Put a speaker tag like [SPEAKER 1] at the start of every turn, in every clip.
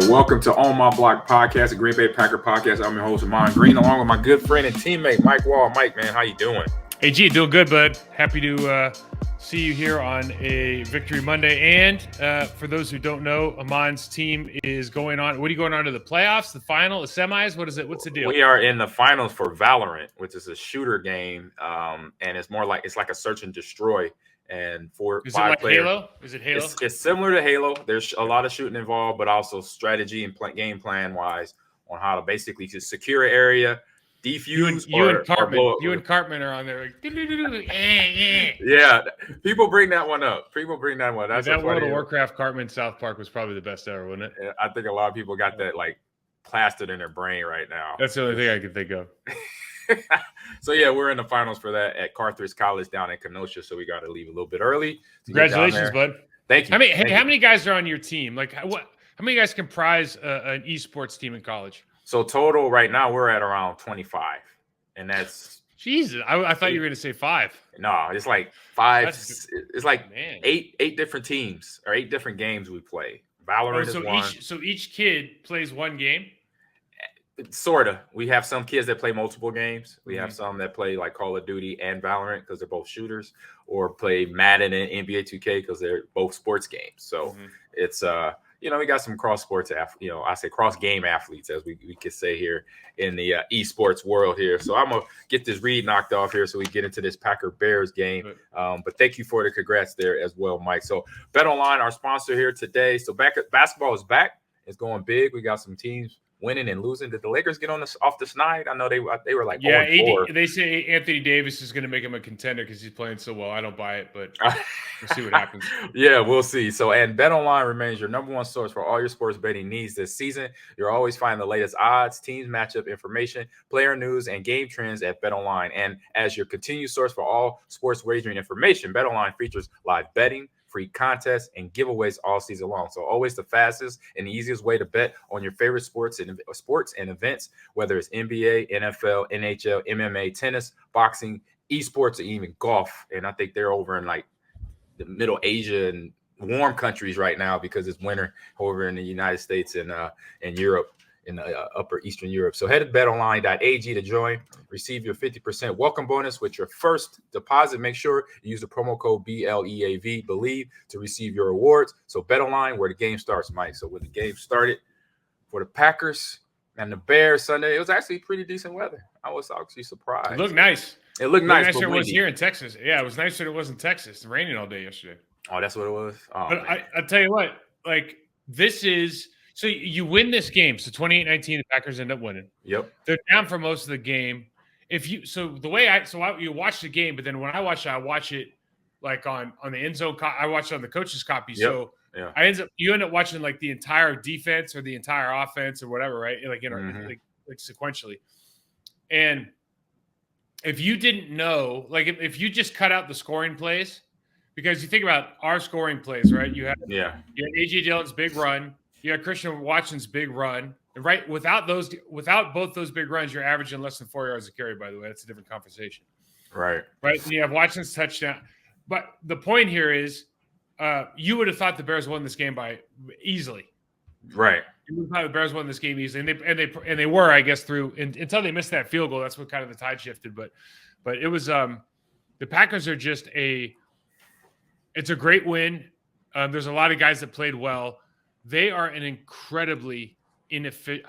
[SPEAKER 1] welcome to On My Block Podcast, a Green Bay Packer podcast. I'm your host, Ahman Green, along with my good friend and teammate, Mike Wall. Mike, man, how you doing?
[SPEAKER 2] Hey, G, doing good, bud. Happy to see you here on a Victory Monday. And for those who don't know, Ahman's team is going on. What are you going on to the playoffs, the final, the semis? What is it? What's the deal?
[SPEAKER 1] We are in the finals for Valorant, which is a shooter game, and it's like a search and destroy. And
[SPEAKER 2] is it like
[SPEAKER 1] players,
[SPEAKER 2] Halo? Is it Halo?
[SPEAKER 1] It's similar to Halo. There's a lot of shooting involved, but also strategy and game plan wise on how to basically just secure an area, defuse.
[SPEAKER 2] You and Cartman are on there. Like,
[SPEAKER 1] yeah, people bring that one up. That's
[SPEAKER 2] that World of Warcraft Cartman South Park was probably the best ever, wasn't it?
[SPEAKER 1] I think a lot of people got that like plastered in their brain right now.
[SPEAKER 2] That's the only thing I can think of.
[SPEAKER 1] So yeah, we're in the finals for that at Carthage College down in Kenosha. So we got to leave a little bit early.
[SPEAKER 2] Congratulations, bud!
[SPEAKER 1] Thank you.
[SPEAKER 2] How many guys are on your team? Like, how many guys comprise an esports team in college?
[SPEAKER 1] So total right now we're at around 25, and that's
[SPEAKER 2] Jesus. I thought you were going to say 5.
[SPEAKER 1] No, it's like 5. It's like
[SPEAKER 2] man.
[SPEAKER 1] eight different teams or 8 different games we play. Valorant is one.
[SPEAKER 2] So each kid plays one game.
[SPEAKER 1] Sort of. We have some kids that play multiple games. We have some that play like Call of Duty and Valorant because they're both shooters, or play Madden and NBA 2K because they're both sports games. So it's we got some cross sports, I say cross game athletes, as we could say here in the esports world here. So I'm gonna get this read knocked off here so we get into this Packer Bears game. But thank you for the congrats there as well, Mike. So BetOnline, our sponsor here today. So basketball is back. It's going big. We got some teams winning and losing. Did the Lakers get off the schneid? I know they were like 0-4.
[SPEAKER 2] They say Anthony Davis is going to make him a contender because he's playing so well. I don't buy it, but we'll see what happens.
[SPEAKER 1] Yeah, we'll see. So, and BetOnline remains your number one source for all your sports betting needs this season. You'll always find the latest odds, teams, matchup information, player news, and game trends at BetOnline. And as your continued source for all sports wagering information, BetOnline features live betting, free contests, and giveaways all season long. So always the fastest and the easiest way to bet on your favorite sports and events, whether it's NBA, NFL, NHL, MMA, tennis, boxing, esports, or even golf. And I think they're over in like the Middle Asia and warm countries right now because it's winter over in the United States and Europe, in upper Eastern Europe. So head to betonline.ag to join. Receive your 50% welcome bonus with your first deposit. Make sure you use the promo code BLEAV, believe, to receive your rewards. So BetOnline, where the game starts, Mike. So when the game started for the Packers and the Bears Sunday, it was actually pretty decent weather. I was actually surprised.
[SPEAKER 2] It looked nice.
[SPEAKER 1] It looked nice.
[SPEAKER 2] Nicer than it was here in Texas. Yeah, it was nicer than it was in Texas. It's raining all day yesterday.
[SPEAKER 1] Oh, that's what it was? Oh,
[SPEAKER 2] but I'll tell you what, like, this is – so you win this game. So 28-19, the Packers end up winning.
[SPEAKER 1] Yep.
[SPEAKER 2] They're down for most of the game. You watch the game, but then when I watch it like on the end zone. I watch it on the coach's copy.
[SPEAKER 1] Yep.
[SPEAKER 2] So
[SPEAKER 1] yeah.
[SPEAKER 2] You end up watching like the entire defense or the entire offense or whatever, right? Like like sequentially. And if you didn't know, like if you just cut out the scoring plays, because you think about our scoring plays, right? You had AJ Dillon's big run. You had Christian Watson's big run, and right without both those big runs, you're averaging less than 4 yards a carry. By the way, that's a different conversation.
[SPEAKER 1] Right.
[SPEAKER 2] And you have Watson's touchdown, but the point here is, you would have thought the Bears won this game by easily.
[SPEAKER 1] Right.
[SPEAKER 2] You would have thought the Bears won this game easily, and they were, I guess, until they missed that field goal. That's what kind of the tide shifted. But it was the Packers are just it's a great win. There's a lot of guys that played well. They are an incredibly inefficient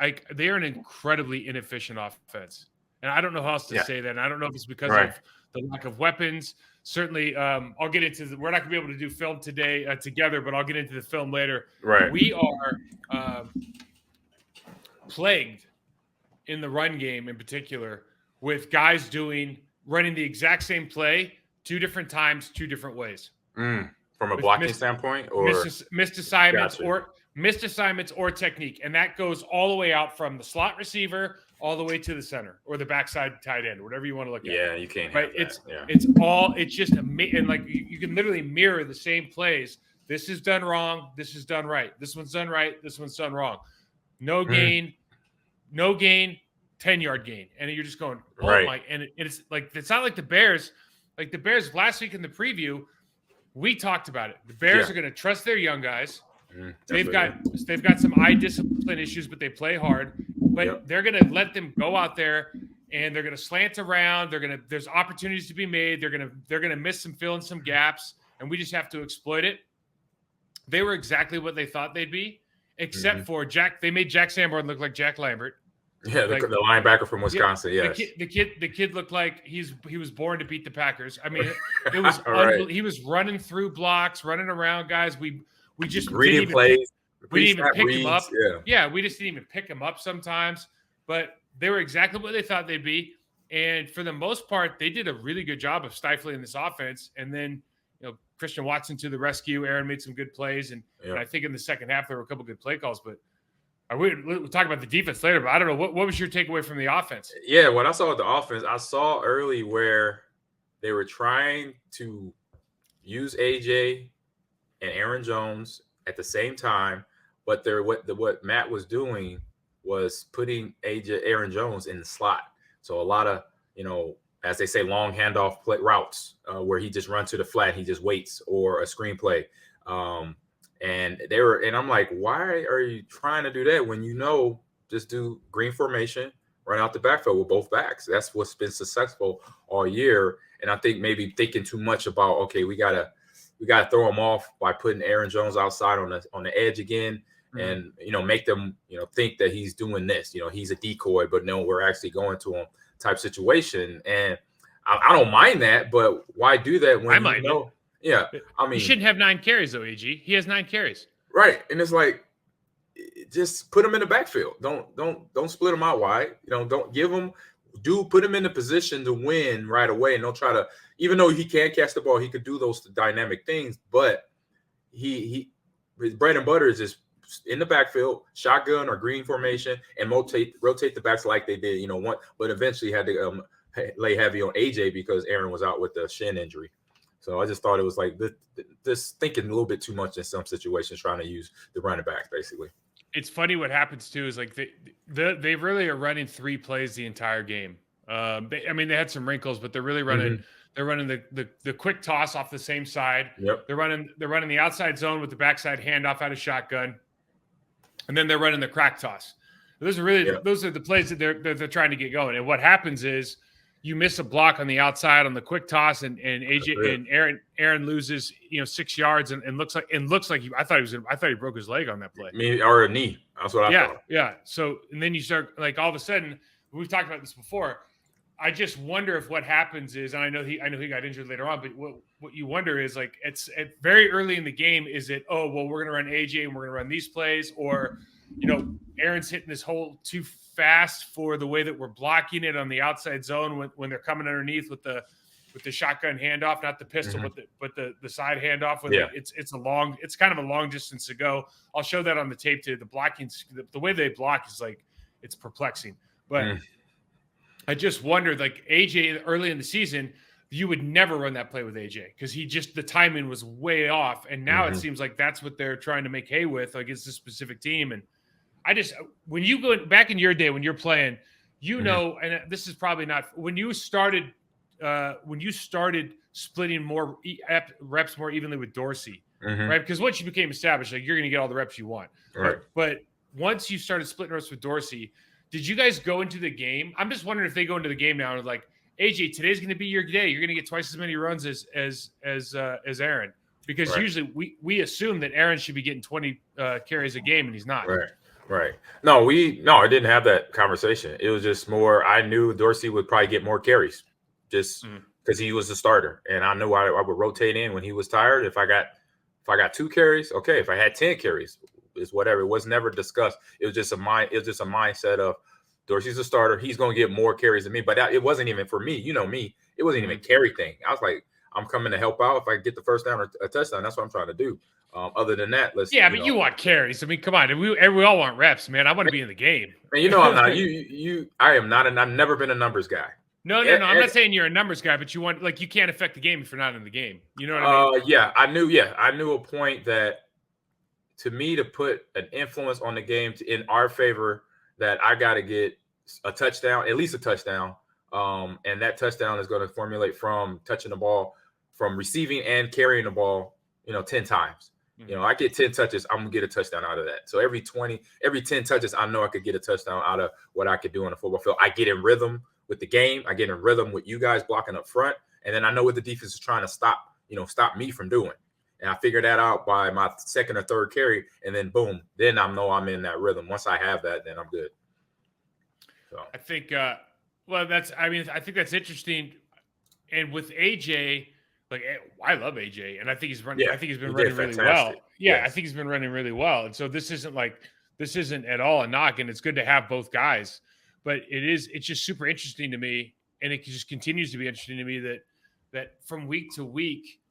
[SPEAKER 2] offense. And I don't know how else to say that. And I don't know if it's because of the lack of weapons. Certainly, I'll get into we're not going to be able to do film today together, but I'll get into the film later.
[SPEAKER 1] Right.
[SPEAKER 2] We are plagued in the run game in particular with guys running the exact same play 2 different times, 2 different ways.
[SPEAKER 1] From a blocking standpoint, or
[SPEAKER 2] missed assignments or technique, and that goes all the way out from the slot receiver all the way to the center or the backside tight end, whatever you want to look at.
[SPEAKER 1] Yeah, you can't.
[SPEAKER 2] Right?
[SPEAKER 1] Have that.
[SPEAKER 2] It's just and like you can literally mirror the same plays. This is done wrong. This is done right. This one's done right. This one's done wrong. No gain, 10-yard gain, and you're just going, my! And it's like it's not like the Bears. Like the Bears last week in the preview, we talked about it. The Bears are going to trust their young guys. They've got some eye discipline issues, but they play hard. But they're going to let them go out there and they're going to slant around. There's opportunities to be made. They're going to miss some, fill in some gaps, and we just have to exploit it. They were exactly what they thought they'd be, except for Jack. They made Jack Sanborn look like Jack Lambert.
[SPEAKER 1] Yeah, the linebacker from Wisconsin.
[SPEAKER 2] Yeah,
[SPEAKER 1] yes,
[SPEAKER 2] the kid looked like he was born to beat the Packers. I mean, it was he was running through blocks, running around guys. We just
[SPEAKER 1] reading plays.
[SPEAKER 2] We didn't even pick him up.
[SPEAKER 1] Yeah,
[SPEAKER 2] we just didn't even pick him up sometimes. But they were exactly what they thought they'd be, and for the most part, they did a really good job of stifling this offense. And then, Christian Watson to the rescue. Aaron made some good plays, and I think in the second half there were a couple good play calls, but. We'll talk about the defense later, but I don't know. What was your takeaway from the offense?
[SPEAKER 1] Yeah, when I saw the offense, I saw early where they were trying to use AJ and Aaron Jones at the same time, but what Matt was doing was putting Aaron Jones in the slot. So a lot of, as they say, long handoff play routes where he just runs to the flat, he just waits, or a screenplay. And I'm like, why are you trying to do that when just do green formation, run out the backfield with both backs? That's what's been successful all year. And I think maybe thinking too much about, okay, we gotta throw him off by putting Aaron Jones outside on the edge again, and make them think that he's doing this. He's a decoy, but no, we're actually going to him type situation. And I don't mind that, but why do that when
[SPEAKER 2] I mind it.
[SPEAKER 1] Yeah, I mean,
[SPEAKER 2] he shouldn't have 9 carries though, AG. He has 9 carries.
[SPEAKER 1] Right, and it's like, just put him in the backfield. Don't split him out wide. Don't give him. Put him in the position to win right away, and don't try to. Even though he can catch the ball, he could do those dynamic things. But his bread and butter is just in the backfield, shotgun or green formation, and rotate the backs like they did. But eventually had to lay heavy on AJ because Aaron was out with the shin injury. So I just thought it was like this thinking a little bit too much in some situations, trying to use the running backs basically.
[SPEAKER 2] It's funny what happens too is like they really are running 3 plays the entire game. They had some wrinkles, but they're really running. Mm-hmm. They're running the quick toss off the same side.
[SPEAKER 1] Yep.
[SPEAKER 2] They're running the outside zone with the backside handoff out of shotgun, and then they're running the crack toss. Those are the plays that they're trying to get going. And what happens is, you miss a block on the outside on the quick toss, and AJ and Aaron loses 6 yards and looks like I thought he broke his leg on that play.
[SPEAKER 1] Or a knee. That's what I thought.
[SPEAKER 2] Yeah. So and then you start like all of a sudden, we've talked about this before. I just wonder if what happens is, and I know he got injured later on, but what you wonder is like it's very early in the game. Is it we're going to run AJ and we're going to run these plays, or Aaron's hitting this hole too fast for the way that we're blocking it on the outside zone when they're coming underneath with the shotgun handoff, not the pistol, but the side handoff. It's kind of a long distance to go. I'll show that on the tape too. The blocking, the way they block is like, it's perplexing. But I just wondered, like AJ early in the season, you would never run that play with AJ because the timing was way off. And now it seems like that's what they're trying to make hay with against this specific team. And when you go back in your day, when you're playing, and this is probably not when you started splitting more reps more evenly with Dorsey, right? Because once you became established, like you're going to get all the reps you want.
[SPEAKER 1] Right.
[SPEAKER 2] But once you started splitting reps with Dorsey, did you guys go into the game? I'm just wondering if they go into the game now and like, AJ, today's going to be your day. You're going to get twice as many runs as Aaron, because usually we assume that Aaron should be getting 20 carries a game, and he's not.
[SPEAKER 1] Right. No, I didn't have that conversation. It was just more, I knew Dorsey would probably get more carries just because he was the starter. And I knew I would rotate in when he was tired. If I got 2 carries, okay. If I had 10 carries, it's whatever. It was never discussed. It was just a mindset of Dorsey's a starter. He's going to get more carries than me. But it wasn't even for me. Me. It wasn't even a carry thing. I was like, I'm coming to help out. If I get the first down or a touchdown, that's what I'm trying to do. Other than that, but
[SPEAKER 2] you want carries. I mean, come on. We all want reps, man. I want to be in the game.
[SPEAKER 1] And I'm not. I am not. And I've never been a numbers guy.
[SPEAKER 2] No. I'm not saying you're a numbers guy, but you can't affect the game if you're not in the game. You know what I mean?
[SPEAKER 1] I knew a point that to me to put an influence on the game in our favor, that I got to get a touchdown, at least a touchdown. And that touchdown is going to formulate from touching the ball, from receiving and carrying the ball, 10 times. You know, I get 10 touches, I'm gonna get a touchdown out of that. So every 10 touches, I know I could get a touchdown out of what I could do on the football field. I get in rhythm with the game. I get in rhythm with you guys blocking up front, and then I know what the defense is trying to stop me from doing. And I figure that out by my second or third carry, and then boom, then I know I'm in that rhythm. Once I have that, then I'm good. So
[SPEAKER 2] I think, I think that's interesting. And with AJ, like, I love AJ, and I think he's running.
[SPEAKER 1] Yeah,
[SPEAKER 2] I think he's been running really well. Yeah, yes. I think he's been running really well. And so this isn't at all a knock, and it's good to have both guys. But it's just super interesting to me, and it just continues to be interesting to me that from week to week,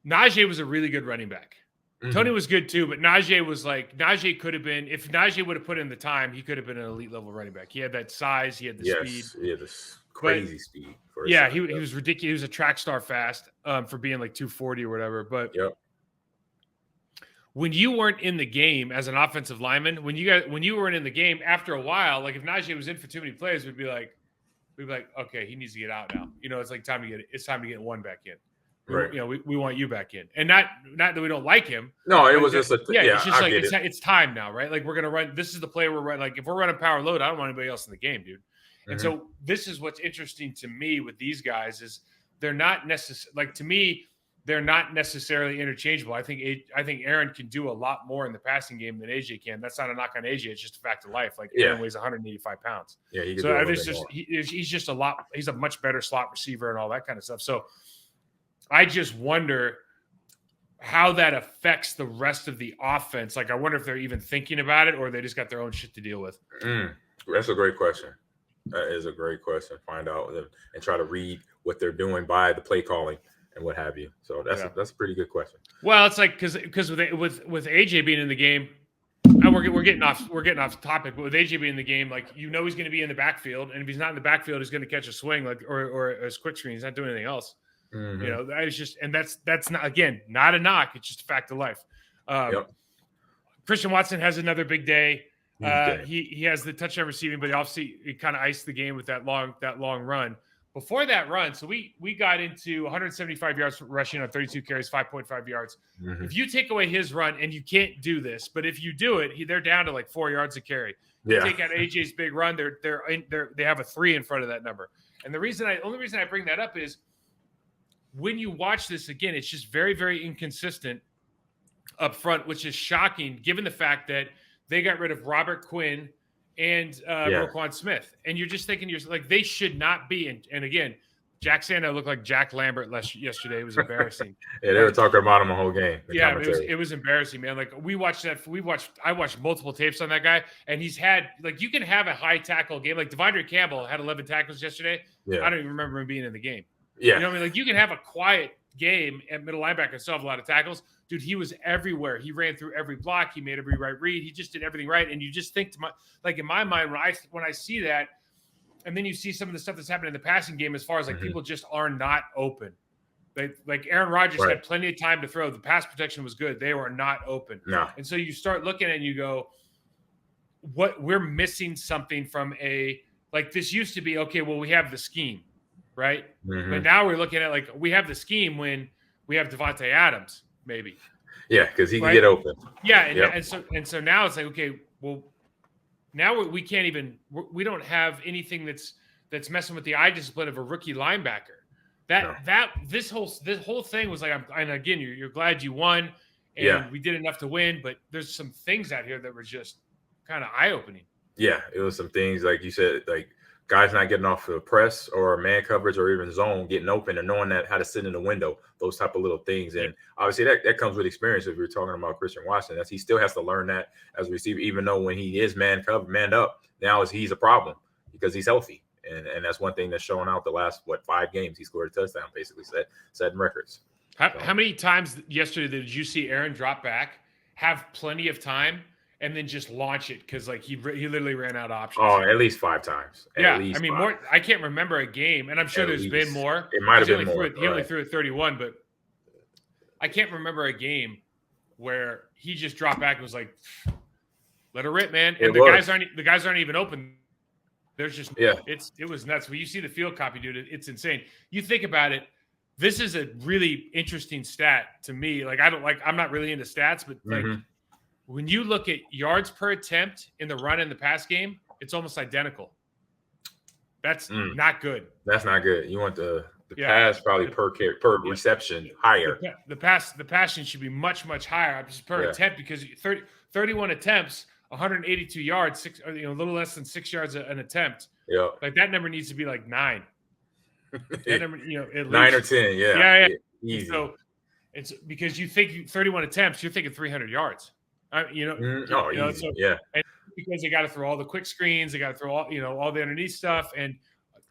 [SPEAKER 2] Najee was a really good running back. Mm-hmm. Tony was good too, but Najee could have been, if Najee would have put in the time, he could have been an elite level running back. He had that size, he had the speed.
[SPEAKER 1] He had this crazy speed.
[SPEAKER 2] He was ridiculous. He was a track star fast for being like 240 or whatever. But when you weren't in the game as an offensive lineman, when you weren't in the game, after a while, like if Najee was in for too many plays, we'd be like, okay, he needs to get out now. You know, it's like it's time to get one back in. Right. You know, we want you back in, and not that we don't like him.
[SPEAKER 1] No, it was just
[SPEAKER 2] it's just like it's time now, right? Like we're gonna run. This is the play we're running. Like if we're running power load, I don't want anybody else in the game, dude. Mm-hmm. And so this is what's interesting to me with these guys is they're not necessarily like to me they're not necessarily interchangeable. I think Aaron can do a lot more in the passing game than AJ can. That's not a knock on AJ. It's just a fact of life. Like Aaron weighs 185 pounds.
[SPEAKER 1] Yeah,
[SPEAKER 2] he's just a lot. He's a much better slot receiver and all that kind of stuff. So. I just wonder how that affects the rest of the offense. Like, I wonder if they're even thinking about it or they just got their own shit to deal with.
[SPEAKER 1] That's a great question. That is a great question. Find out and try to read what they're doing by the play calling and what have you. So that's a pretty good question.
[SPEAKER 2] Well, it's like because with AJ being in the game, we're getting off topic. But with AJ being in the game, like he's going to be in the backfield, and if he's not in the backfield, he's going to catch a swing or a quick screen. He's not doing anything else. Mm-hmm. You know, that is just, and that's not, again, not a knock. It's just a fact of life. Christian Watson has another big day. He has the touchdown receiving, but he kind of iced the game with that long run. Before that run, so we got into 175 yards rushing on 32 carries, 5.5 yards. Mm-hmm. If you take away his run, and you can't do this, but if you do it, they're down to like 4 yards a carry. You take out AJ's big run, they have a 3 in front of that number. And the only reason I bring that up is, when you watch this again, it's just very, very inconsistent up front, which is shocking given the fact that they got rid of Robert Quinn and Roquan Smith. And you're just thinking, they should not be. And again, Jack Sando looked like Jack Lambert yesterday. It was embarrassing.
[SPEAKER 1] They were talking about him the whole game.
[SPEAKER 2] It was embarrassing, man. Like I watched multiple tapes on that guy, and he's had, like, you can have a high tackle game. Like Devondre Campbell had 11 tackles yesterday. Yeah. I don't even remember him being in the game.
[SPEAKER 1] Yeah.
[SPEAKER 2] You know what I mean? Like, you can have a quiet game at middle linebacker and still have a lot of tackles. Dude, he was everywhere. He ran through every block. He made every right read. He just did everything right. And you just think in my mind, when I see that, and then you see some of the stuff that's happening in the passing game as far as like people just are not open. Like Aaron Rodgers had plenty of time to throw. The pass protection was good. They were not open.
[SPEAKER 1] No.
[SPEAKER 2] And so you start looking at it and you go, we're missing something from this used to be, okay, well, we have the scheme. Right. Mm-hmm. But now we're looking at like we have the scheme when we have Devontae Adams, maybe.
[SPEAKER 1] Yeah, because he can get open.
[SPEAKER 2] Yeah. And so now it's like, okay, well, now we can't even we don't have anything that's messing with the eye discipline of a rookie linebacker. This whole thing was like, and again, you're glad you won and we did enough to win, but there's some things out here that were just kind of eye-opening.
[SPEAKER 1] Yeah, it was some things like you said, like guys not getting off the press or man coverage or even zone, getting open and knowing how to sit in the window, those type of little things. And obviously that comes with experience. If you're talking about Christian Watson, he still has to learn that as a receiver, even though when he is manned up, now he's a problem because he's healthy. And that's one thing that's showing out the last, 5 games. He scored a touchdown, basically setting records.
[SPEAKER 2] How many times yesterday did you see Aaron drop back, have plenty of time, and then just launch it because he literally ran out of options?
[SPEAKER 1] Oh, at least 5 times.
[SPEAKER 2] More. I can't remember a game, and I'm sure there's been more.
[SPEAKER 1] It might have been more.
[SPEAKER 2] He only threw it 31, but I can't remember a game where he just dropped back and was like, "Let her rip, man." And the guys aren't even open. There's just it was nuts. When you see the field copy, dude, it's insane. You think about it. this is a really interesting stat to me. Like, I'm not really into stats, but like when you look at yards per attempt in the run and the pass game, it's almost identical. That's not good.
[SPEAKER 1] That's not good. You want the pass probably per reception higher.
[SPEAKER 2] The passing should be much higher just per attempt, because 31 attempts, 182 yards, a little less than 6 yards an attempt.
[SPEAKER 1] Yeah,
[SPEAKER 2] like that number needs to be like 9. That number, at
[SPEAKER 1] 9
[SPEAKER 2] least.
[SPEAKER 1] or 10.
[SPEAKER 2] Yeah.
[SPEAKER 1] Easy.
[SPEAKER 2] So it's because you think 31 attempts, you're thinking 300 yards.
[SPEAKER 1] Easy.
[SPEAKER 2] And because they got to throw all the quick screens, they got to throw all the underneath stuff, and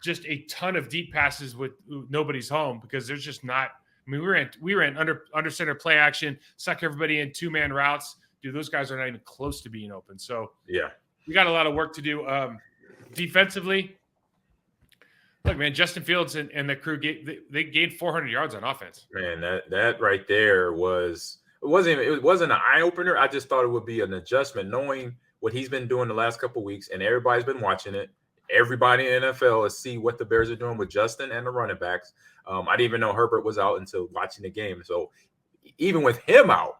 [SPEAKER 2] just a ton of deep passes with nobody's home, because there's just not. I mean, we ran under center play action, suck everybody in 2-man routes. Dude, those guys are not even close to being open. So we got a lot of work to do defensively. Look, man, Justin Fields and the crew gained 400 yards on offense.
[SPEAKER 1] Man, that right there it wasn't an eye opener. I just thought it would be an adjustment, knowing what he's been doing the last couple of weeks, and everybody's been watching it. Everybody in the NFL is see what the Bears are doing with Justin and the running backs. I didn't even know Herbert was out until watching the game. So even with him out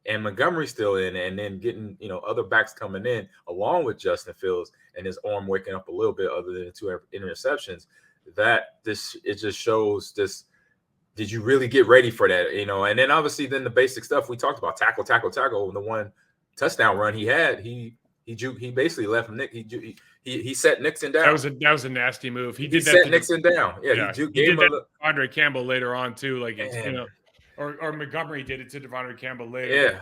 [SPEAKER 1] and Montgomery still in, and then getting other backs coming in along with Justin Fields and his arm waking up a little bit, other than the 2 interceptions, it just shows this. Did you really get ready for that? And then obviously then the basic stuff we talked about, tackle. The one touchdown run he had, he basically left Nick. He set Nixon down.
[SPEAKER 2] That was a nasty move. He did that.
[SPEAKER 1] Set Nixon down. Yeah,
[SPEAKER 2] he did that to Andre Campbell later on too. Like or Montgomery did it to Devondre Campbell later.
[SPEAKER 1] Yeah,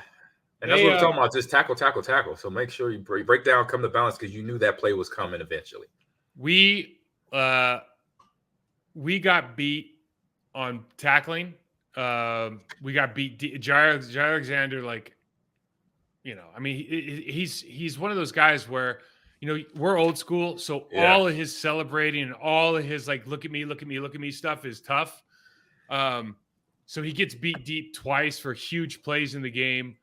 [SPEAKER 1] and that's what we're talking about. Just tackle. So make sure you break down, come to balance, because you knew that play was coming eventually.
[SPEAKER 2] We got beat on tackling. We got beat. Jair Alexander, I mean, he's one of those guys where, we're old school. So all of his celebrating and all of his look at me stuff is tough. So he gets beat deep twice for huge plays in the game,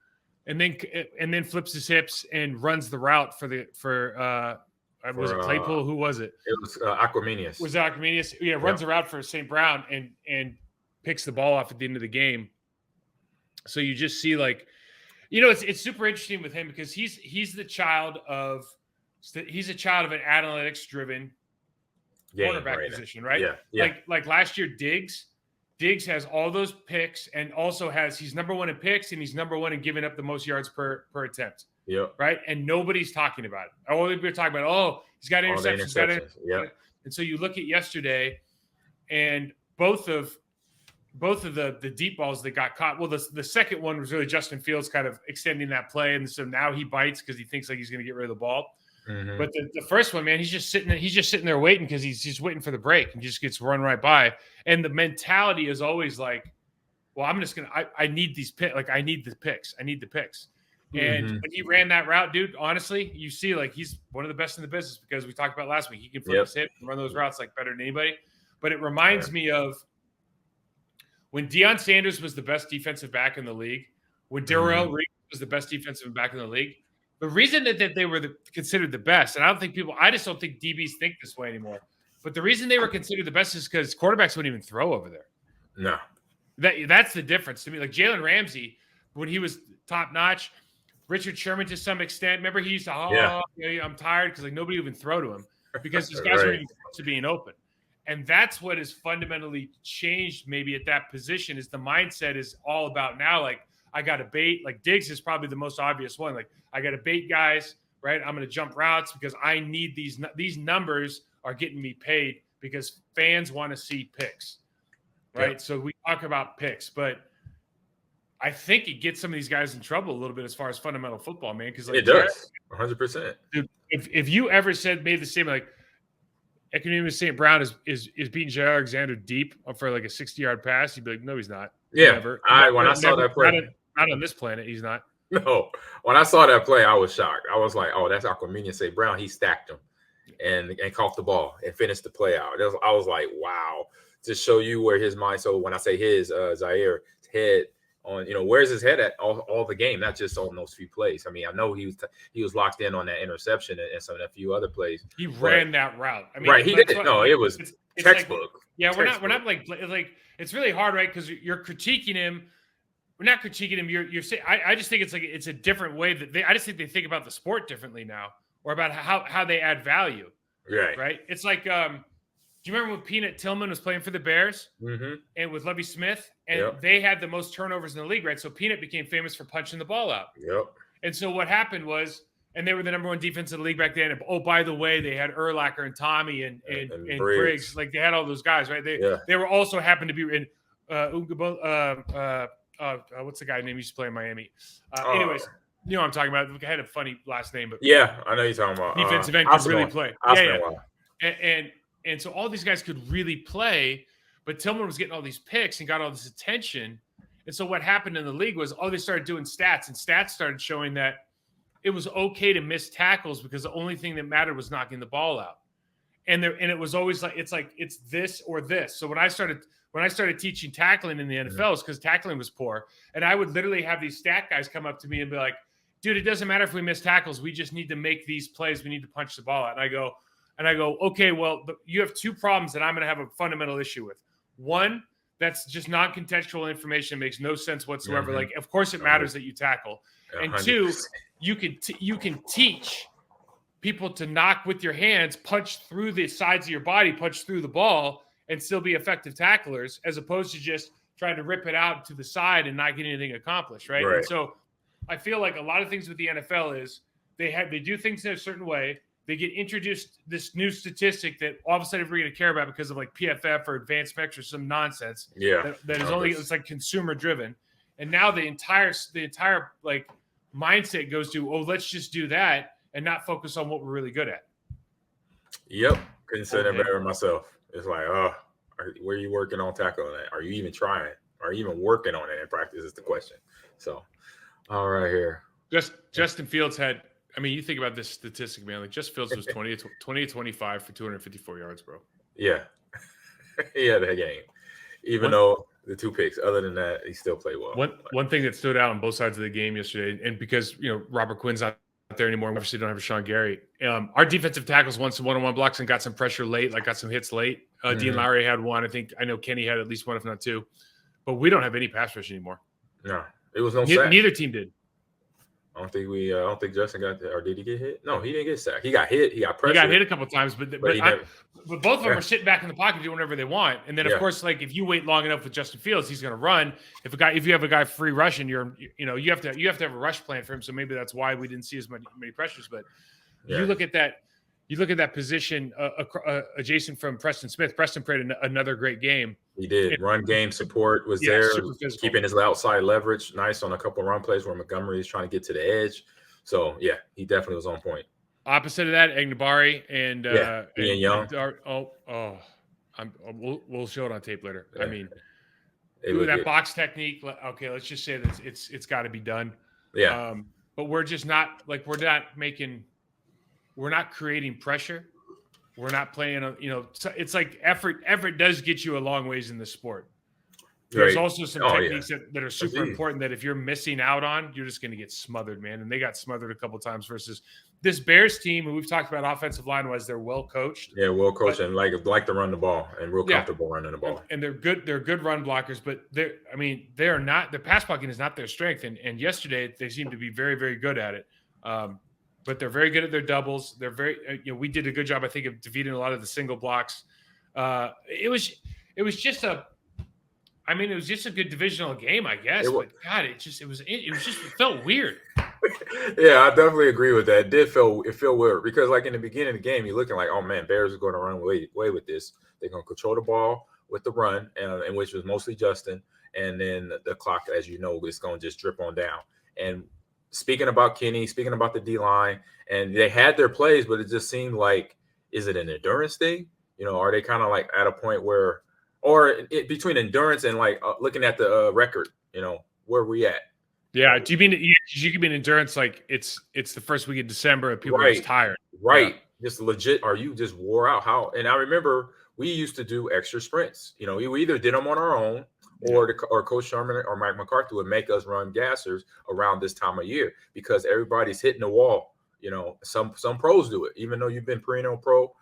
[SPEAKER 2] and then flips his hips and runs the route was it Claypool? Who was it?
[SPEAKER 1] It was Aquamenius.
[SPEAKER 2] Was it Aquamenius? Yeah, runs the route for St. Brown and picks the ball off at the end of the game. So you just see it's super interesting with him, because he's a child of an analytics driven quarterback position, right?
[SPEAKER 1] Yeah.
[SPEAKER 2] Like last year, Diggs has all those picks, and also he's number 1 in picks, and he's number 1 in giving up the most yards per attempt.
[SPEAKER 1] Yeah.
[SPEAKER 2] Right. And nobody's talking about it. All people are talking about, he's got interceptions.
[SPEAKER 1] Yeah.
[SPEAKER 2] And so you look at yesterday, and both of the deep balls that got caught. Well, the second one was really Justin Fields kind of extending that play, and so now he bites because he thinks he's going to get rid of the ball. Mm-hmm. But the first one, man, he's just sitting there waiting, because he's just waiting for the break, and just gets run right by. And the mentality is always like, well, I'm just I need these picks. I need the picks. And when he ran that route, dude, honestly, you see, he's one of the best in the business, because we talked about last week. He can flip his hip and run those routes better than anybody. But it reminds me of when Deion Sanders was the best defensive back in the league, when Darrell Reed was the best defensive back in the league. The reason that they were considered the best, and I just don't think DBs think this way anymore. But the reason they were considered the best is because quarterbacks wouldn't even throw over there.
[SPEAKER 1] No.
[SPEAKER 2] That's the difference to me. Like Jalen Ramsey, when he was top notch, Richard Sherman to some extent. Remember, he used to, I'm tired, because nobody even throw to him, because these guys weren't even close to being open. And that's what has fundamentally changed maybe at that position, is the mindset is all about now, I got to bait. Diggs is probably the most obvious one. I got to bait guys, right? I'm going to jump routes because I need these numbers are getting me paid, because fans want to see picks, right? Yep. So we talk about picks, but I think it gets some of these guys in trouble a little bit as far as fundamental football, man. Because
[SPEAKER 1] it does 100%.
[SPEAKER 2] Dude, if you ever made the statement Economius St. Brown is beating Jair Alexander deep for a 60-yard pass, you'd be like, no, he's not.
[SPEAKER 1] Yeah, when I saw that play,
[SPEAKER 2] not on this planet, he's not.
[SPEAKER 1] No, when I saw that play, I was shocked. I was like, oh, that's Aquamenius St. Brown. He stacked him and caught the ball and finished the play out. I was like, wow, to show you where his mind. So when I say his Zaire head on, where's his head at all the game, not just on those few plays. I mean, I know he was locked in on that interception and some of a few other plays.
[SPEAKER 2] He ran that route. I mean,
[SPEAKER 1] right, he did. No, it was textbook.
[SPEAKER 2] Like, we're not like it's really hard, right? Because you're critiquing him. We're not critiquing him. You're saying I just think it's a different way that I just think they think about the sport differently now, or about how they add value. Right. It's like, do you remember when Peanut Tillman was playing for the Bears and with Lovie Smith, and they had the most turnovers in the league, right? So Peanut became famous for punching the ball out.
[SPEAKER 1] Yep.
[SPEAKER 2] And so what happened was, and they were the number one defense in the league back then. And, oh, by the way, they had Urlacher and Tommy and Briggs. Like, they had all those guys, right? They were also happened to be in what's the guy name used to play in Miami? Anyways, you know what I'm talking about. I had a funny last name, but
[SPEAKER 1] yeah, I know you're talking about
[SPEAKER 2] defensive end could really play. And so all these guys could really play, but Tillman was getting all these picks and got all this attention. And so what happened in the league was, they started doing stats, and stats started showing that it was okay to miss tackles because the only thing that mattered was knocking the ball out. And it was always like it's this or this. So when I started teaching tackling in the NFL, it's because tackling was poor. And I would literally have these stat guys come up to me and be like, dude, it doesn't matter if we miss tackles. We just need to make these plays. We need to punch the ball out. And I go, okay, well, you have two problems that I'm going to have a fundamental issue with. One, that's just non-contextual information. It makes no sense whatsoever. Like, of course it matters that you tackle. 100%. And two, you can teach people to knock with your hands, punch through the sides of your body, punch through the ball, and still be effective tacklers, as opposed to just trying to rip it out to the side and not get anything accomplished, right? And so I feel like a lot of things with the NFL is they do things in a certain way. They get introduced this new statistic that all of a sudden we're going to care about because of like PFF or advanced metrics or some nonsense. That is only, it's like consumer driven. And now the entire like mindset goes to, let's just do that and not focus on what we're really good at.
[SPEAKER 1] Yep. Couldn't say that better myself. It's like, where are you working on tackling that? Are you even trying? Are you even working on it in practice is the question. So, all right here.
[SPEAKER 2] Justin Fields had, I mean, you think about this statistic, man. Like, Justin Fields was 20-25 for 254 yards, bro.
[SPEAKER 1] Yeah. He had that game. Even though the two picks, other than that, he still played well.
[SPEAKER 2] One thing that stood out on both sides of the game yesterday, and because, Robert Quinn's not there anymore, we obviously don't have Rashawn Gary. Our defensive tackles won some one-on-one blocks and got some pressure late, like got some hits late. Dean Lowry had one. I know Kenny had at least one, if not two. But we don't have any pass rush anymore.
[SPEAKER 1] No. It was no sack.
[SPEAKER 2] Neither team did.
[SPEAKER 1] I don't think Justin got that. Or did he get hit? No, he didn't get sacked. He got hit. He got pressure.
[SPEAKER 2] He got hit a couple of times, but both of them are sitting back in the pocket doing whatever they want. And then, of course, like if you wait long enough with Justin Fields, he's going to run. If you have a guy free rushing, you have to have a rush plan for him. So maybe that's why we didn't see as many pressures. But you look at that position adjacent from Preston Smith. Preston played another great game.
[SPEAKER 1] He did. Run game support was there, keeping his outside leverage nice on a couple of run plays where Montgomery is trying to get to the edge. So, yeah, he definitely was on point.
[SPEAKER 2] Opposite of that, Egnabari and
[SPEAKER 1] Ian Young.
[SPEAKER 2] We'll show it on tape later.
[SPEAKER 1] Yeah.
[SPEAKER 2] I mean, that box technique. Okay, let's just say that it's got to be done.
[SPEAKER 1] Yeah.
[SPEAKER 2] But we're just not like we're not creating pressure. We're not playing, it's like effort. Effort does get you a long ways in the sport. There's also some techniques that are super important that if you're missing out on, you're just going to get smothered, man. And they got smothered a couple of times versus this Bears team. And we've talked about offensive line wise, they're well coached.
[SPEAKER 1] Yeah, well coached and like to run the ball and real comfortable running the ball.
[SPEAKER 2] And they're good. They're good run blockers, but they're not. Their pass blocking is not their strength. And yesterday they seemed to be very, very good at it. But they're very good at their doubles. They're very, we did a good job, I think, of defeating a lot of the single blocks. It was just a good divisional game, I guess. But God, it felt weird.
[SPEAKER 1] Yeah, I definitely agree with that. It felt weird because, like in the beginning of the game, you're looking like, oh man, Bears are going to run away with this. They're going to control the ball with the run, and which was mostly Justin, and then the clock, as you know, is going to just drip on down. And speaking about Kenny, speaking about the D-line, and they had their plays, but it just seemed like, is it an endurance thing? Are they kind of like at a point where, between endurance and like looking at the record, where we at?
[SPEAKER 2] Yeah. Do you mean endurance like it's the first week of December and people are just tired?
[SPEAKER 1] Right. Yeah. Just legit. Are you just wore out? How? And I remember we used to do extra sprints. We either did them on our own or Coach Sherman or Mike McCarthy would make us run gassers around this time of year because everybody's hitting the wall. Some pros do it, even though you've been perennial pro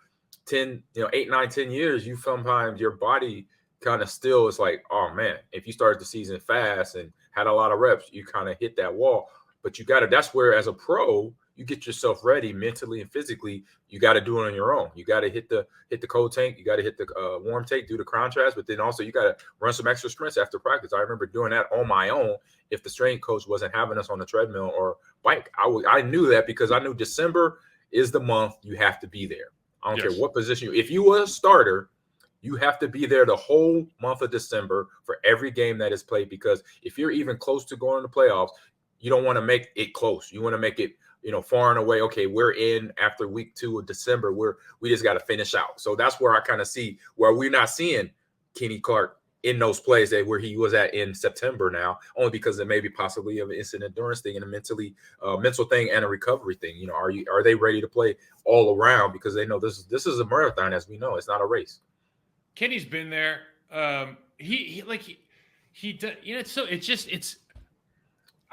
[SPEAKER 1] 10, 8, 9, 10 years. You sometimes your body kind of still is like, oh man, if you started the season fast and had a lot of reps, you kind of hit that wall. But that's where as a pro, you get yourself ready mentally and physically. You got to do it on your own. You got to hit the cold tank. You got to hit the warm tank, do the contrast, but then also you got to run some extra sprints after practice. I remember doing that on my own. If the strength coach wasn't having us on the treadmill or bike, I knew that because I knew December is the month you have to be there. I don't care what position if you were a starter, you have to be there the whole month of December for every game that is played, because if you're even close to going to the playoffs, you don't want to make it close. You want to make it, far and away. Okay, we're in after week 2 of December. We just got to finish out. So that's where I kind of see where we're not seeing Kenny Clark in those plays that where he was at in September now, only because it may be possibly of an instant endurance thing and a mental thing and a recovery thing. Are they ready to play all around, because they know this is a marathon, as we know, it's not a race.
[SPEAKER 2] Kenny's been there. He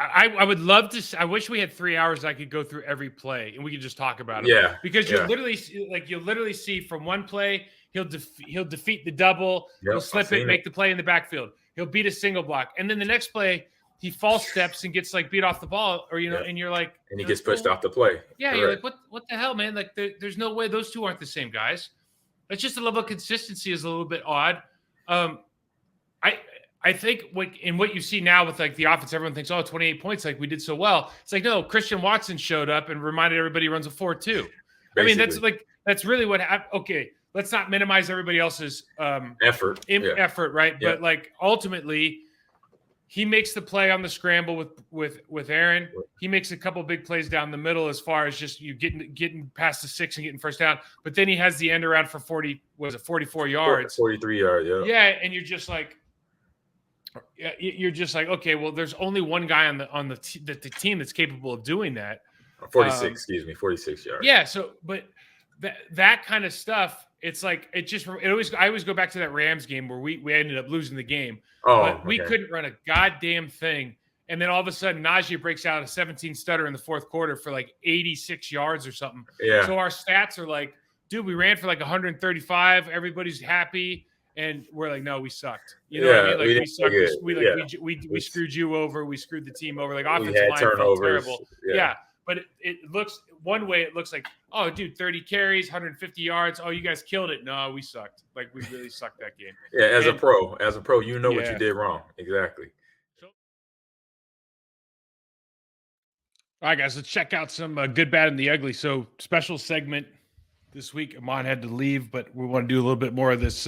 [SPEAKER 2] I would love to. I wish we had 3 hours. I could go through every play and we could just talk about it.
[SPEAKER 1] Yeah,
[SPEAKER 2] because you'll literally see from one play he'll defeat the double. He'll slip it, make the play in the backfield. He'll beat a single block, and then the next play he false steps and gets beat off the ball, or and you're like,
[SPEAKER 1] and he gets pushed off the play.
[SPEAKER 2] Yeah, correct. You're like, what the hell, man? Like there's no way those two aren't the same guys. It's just the level of consistency is a little bit odd. I think what you see now with the offense, everyone thinks, 28 points, we did so well. It's like, no, Christian Watson showed up and reminded everybody he runs a 4.2. I mean, that's really what happened. Okay, let's not minimize everybody else's effort, right? Yeah. But ultimately, he makes the play on the scramble with Aaron. He makes a couple big plays down the middle as far as just you getting past the 6 and getting first down. But then he has the end around for 44 yards,
[SPEAKER 1] 43 yards. Yeah.
[SPEAKER 2] Yeah, and you're just like, okay, well, there's only one guy on the team that's capable of doing that.
[SPEAKER 1] 46 yards.
[SPEAKER 2] Yeah. So, but that kind of stuff, it's I always go back to that Rams game where we ended up losing the game. But we couldn't run a goddamn thing. And then all of a sudden, Najee breaks out a 17 stutter in the fourth quarter for 86 yards or something.
[SPEAKER 1] Yeah.
[SPEAKER 2] So our stats are dude, we ran for 135. Everybody's happy. And we're like, no, we sucked. You know what I mean? We sucked. We screwed you over. We screwed the team over. Offensive line felt terrible. Yeah. But it looks one way. It looks like, oh, dude, 30 carries, 150 yards. Oh, you guys killed it. No, we sucked. We really sucked that game.
[SPEAKER 1] Yeah, as a pro, what you did wrong. Exactly.
[SPEAKER 2] All right, guys, let's check out some good, bad, and the ugly. So special segment this week. Ahman had to leave, but we want to do a little bit more of this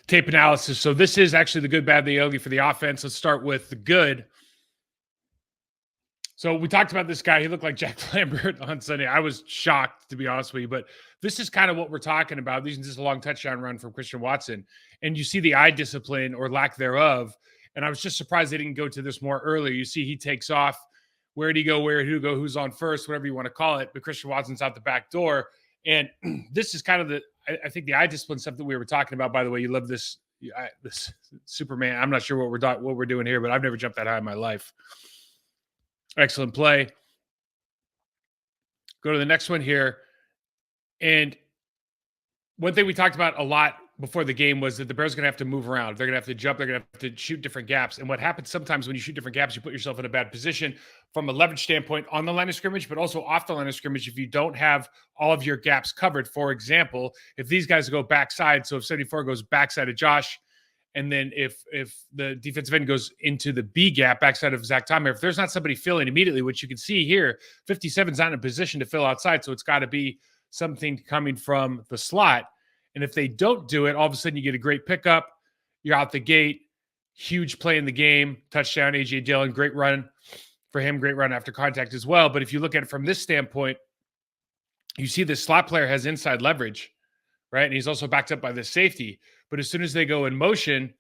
[SPEAKER 2] tape analysis. So this is actually the good, bad, and the ugly for the offense. Let's start with the good. So we talked about this guy. He looked like Jack Lambert on Sunday. I was shocked, to be honest with you. But this is kind of what we're talking about. These are just a long touchdown run from Christian Watson. And you see the eye discipline or lack thereof. And I was just surprised they didn't go to this more earlier. You see he takes off. Where'd he go? Where'd he go? Who's on first? Whatever you want to call it. But Christian Watson's out the back door. And this is kind of I think the eye discipline stuff that we were talking about. By the way, you love this Superman. I'm not sure what we're doing here, but I've never jumped that high in my life. Excellent play. Go to the next one here. And one thing we talked about a lot before the game was that the Bears are going to have to move around. They're going to have to jump. They're going to have to shoot different gaps. And what happens sometimes when you shoot different gaps, you put yourself in a bad position from a leverage standpoint on the line of scrimmage, but also off the line of scrimmage if you don't have all of your gaps covered. For example, if these guys go backside, so if 74 goes backside of Josh, and then if the defensive end goes into the B gap backside of Zach Thomas, if there's not somebody filling immediately, which you can see here, 57's not in a position to fill outside, so it's got to be something coming from the slot. And if they don't do it, all of a sudden you get a great pickup. You're out the gate. Huge play in the game. Touchdown, A.J. Dillon. Great run for him. Great run after contact as well. But if you look at it from this standpoint, you see the slot player has inside leverage, right? And he's also backed up by the safety. But as soon as they go in motion,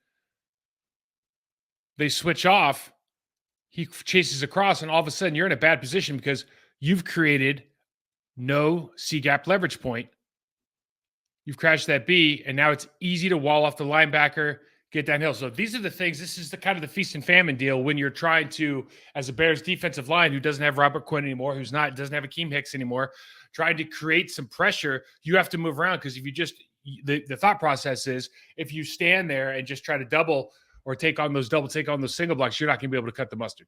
[SPEAKER 2] they switch off. He chases across, and all of a sudden you're in a bad position because you've created no C-gap leverage point. You've crashed that B, and now it's easy to wall off the linebacker, get downhill. So these are the things. This is the kind of the feast and famine deal when you're trying to, as a Bears defensive line who doesn't have Robert Quinn anymore, doesn't have Akeem Hicks anymore, trying to create some pressure. You have to move around because if you just the thought process is if you stand there and just try to double or take on those single blocks, you're not going to be able to cut the mustard.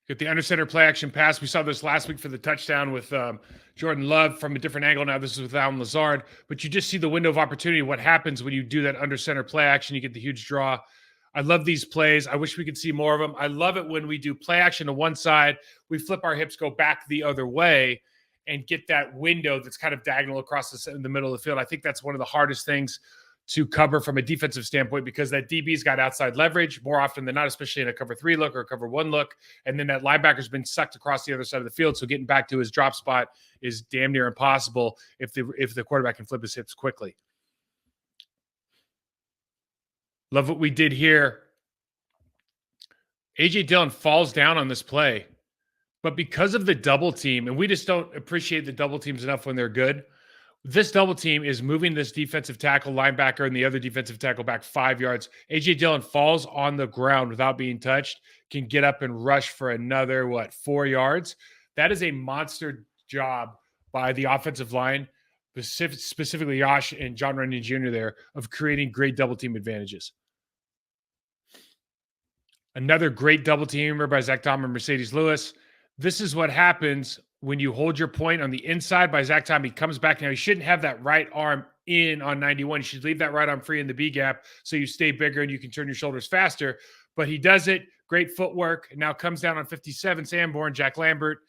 [SPEAKER 2] Get the under center play action pass. We saw this last week for the touchdown with Jordan Love from a different angle. Now this is with Allen Lazard, but you just see the window of opportunity. What happens when you do that under center play action? You get the huge draw. I love these plays. I wish we could see more of them. I love it when we do play action to one side, we flip our hips, go back the other way, and get that window that's kind of diagonal across the middle of the field. I think that's one of the hardest things to cover from a defensive standpoint because that DB's got outside leverage more often than not, especially in a cover 3 look or a cover 1 look. And then that linebacker's been sucked across the other side of the field. So getting back to his drop spot is damn near impossible if the quarterback can flip his hips quickly. Love what we did here. A.J. Dillon falls down on this play, but because of the double team, and we just don't appreciate the double teams enough when they're good, this double team is moving this defensive tackle, linebacker, and the other defensive tackle back 5 yards. A.J. Dillon falls on the ground without being touched, can get up and rush for another, 4 yards? That is a monster job by the offensive line, specifically Josh and John Runyon Jr. there, of creating great double team advantages. Another great double teamer by Zach Tom and Mercedes Lewis. This is what happens when you hold your point on the inside by Zach Tom. He comes back. Now, he shouldn't have that right arm in on 91. You should leave that right arm free in the B gap so you stay bigger and you can turn your shoulders faster. But he does it. Great footwork. Now comes down on 57. Sanborn, Jack Lambert,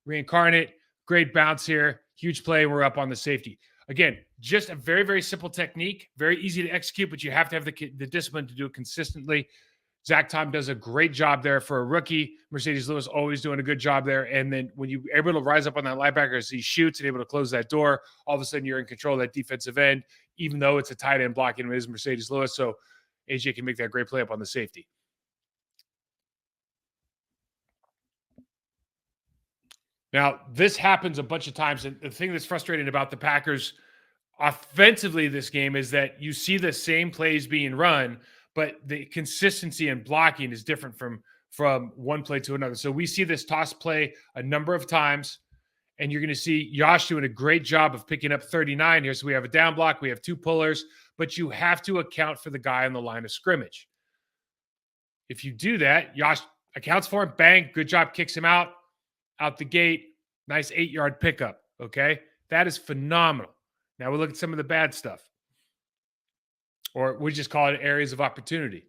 [SPEAKER 2] reincarnate. Great bounce here. Huge play. We're up on the safety. Again, just a very, very simple technique. Very easy to execute, but you have to have the discipline to do it consistently. Zach Tom does a great job there for a rookie. Mercedes Lewis always doing a good job there. And then when you're able to rise up on that linebacker as he shoots and able to close that door, all of a sudden you're in control of that defensive end, even though it's a tight end blocking him, it is Mercedes Lewis. So AJ can make that great play up on the safety. Now, this happens a bunch of times. And the thing that's frustrating about the Packers offensively this game is that you see the same plays being run, but the consistency in blocking is different from one play to another. So we see this toss play a number of times, and you're going to see Josh doing a great job of picking up 39 here. So we have a down block, we have 2 pullers, but you have to account for the guy on the line of scrimmage. If you do that, Josh accounts for him, bang, good job, kicks him out the gate, nice 8-yard pickup, okay? That is phenomenal. Now we look at some of the bad stuff. Or we just call it areas of opportunity.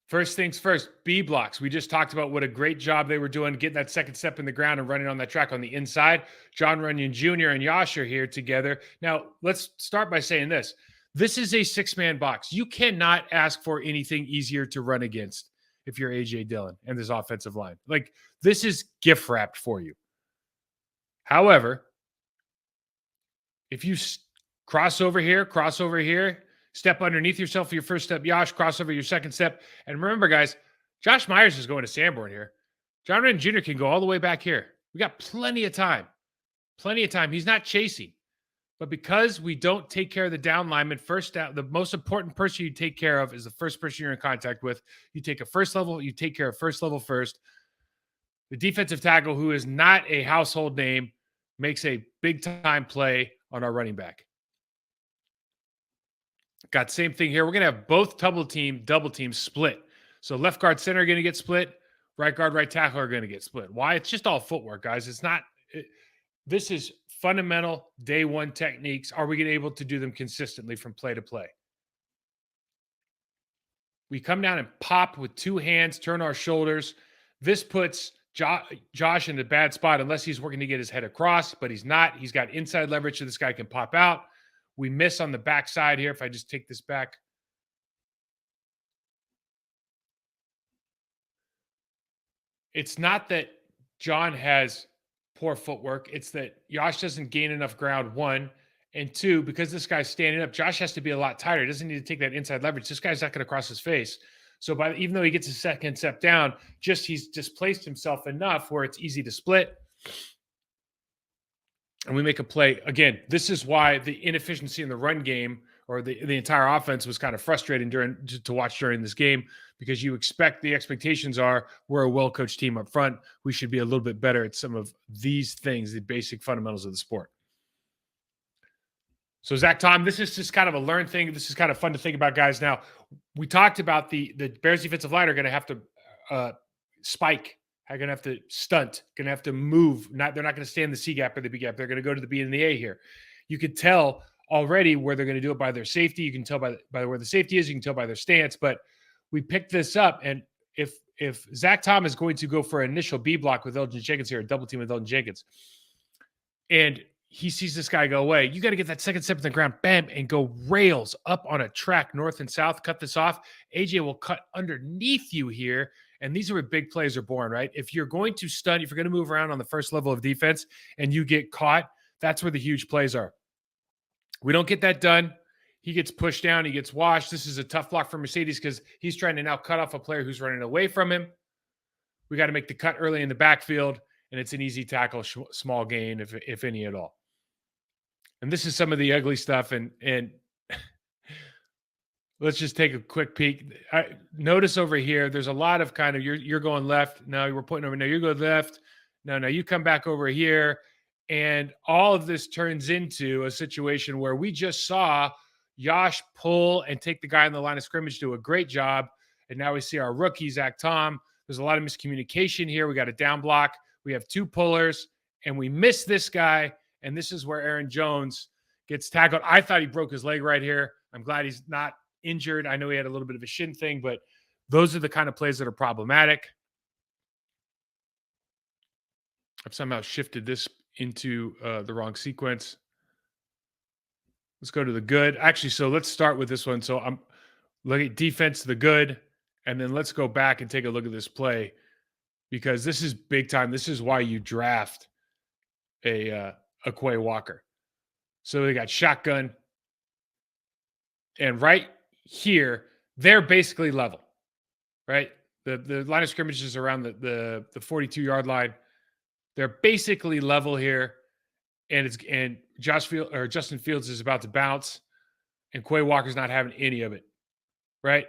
[SPEAKER 2] First things first, B blocks. We just talked about what a great job they were doing getting that second step in the ground and running on that track on the inside. John Runyon Jr. and Josh are here together. Now, let's start by saying this. This is a 6-man box. You cannot ask for anything easier to run against if you're A.J. Dillon and this offensive line. Like, this is gift wrapped for you. However, if you cross over here, step underneath yourself for your first step, Josh, cross over your second step. And remember, guys, Josh Myers is going to Sanborn here. John Renton Jr. can go all the way back here. We got plenty of time. Plenty of time. He's not chasing. But because we don't take care of the down lineman, first down, the most important person you take care of is the first person you're in contact with. You take care of first level first. The defensive tackle, who is not a household name, makes a big-time play on our running back. Got same thing here. We're going to have both double teams split. So left guard, center are going to get split. Right guard, right tackle are going to get split. Why? It's just all footwork, guys. It's not this is fundamental day one techniques. Are we going to be able to do them consistently from play to play? We come down and pop with 2 hands, turn our shoulders. This puts Josh in a bad spot unless he's working to get his head across, but he's not. He's got inside leverage so this guy can pop out. We miss on the backside here. If I just take this back. It's not that John has poor footwork. It's that Josh doesn't gain enough ground, 1. And 2, because this guy's standing up, Josh has to be a lot tighter. He doesn't need to take that inside leverage. This guy's not going to cross his face. So even though he gets a second step down, he's displaced himself enough where it's easy to split. and we make a play. Again, this is why the inefficiency in the run game or the entire offense was kind of frustrating to watch during this game, because the expectations are we're a well-coached team up front. We should be a little bit better at some of these things, the basic fundamentals of the sport. So Zach Tom, this is just kind of a learned thing. This is kind of fun to think about, guys. Now, we talked about the Bears defensive line are going to have to spike. They're going to have to stunt. Going to have to move. They're not going to stay in the C gap or the B gap. They're going to go to the B and the A here. You could tell already where they're going to do it by their safety. You can tell by where the safety is. You can tell by their stance. But we picked this up, and if Zach Tom is going to go for an initial B block with Elgin Jenkins here, a double team with Elgin Jenkins, and he sees this guy go away, you got to get that second step in the ground, bam, and go rails up on a track north and south, cut this off. AJ will cut underneath you here, and these are where big plays are born, right? If you're going to stunt, if you're going to move around on the first level of defense and you get caught, that's where the huge plays are. We don't get that done. He gets pushed down. He gets washed. This is a tough block for Mercedes because he's trying to now cut off a player who's running away from him. We got to make the cut early in the backfield, and it's an easy tackle, small gain, if any at all. And this is some of the ugly stuff. And let's just take a quick peek. Notice over here, there's a lot of kind of you're going left. No, we're putting over. No, you go left. No, you come back over here. And all of this turns into a situation where we just saw Yash pull and take the guy on the line of scrimmage, do a great job. And now we see our rookie, Zach Tom. There's a lot of miscommunication here. We got a down block. We have two pullers, and we miss this guy. And this is where Aaron Jones gets tackled. I thought he broke his leg right here. I'm glad he's not injured. I know he had a little bit of a shin thing, but those are the kind of plays that are problematic. I've somehow shifted this into the wrong sequence. Let's go to the good. Actually, so let's start with this one. So I'm looking at defense, the good, and then let's go back and take a look at this play, because this is big time. This is why you draft a Quay Walker. So they got shotgun, and right here, they're basically level, right? The line of scrimmage is around the 42-yard line. They're basically level here, and Justin Fields is about to bounce, and Quay Walker's not having any of it, right?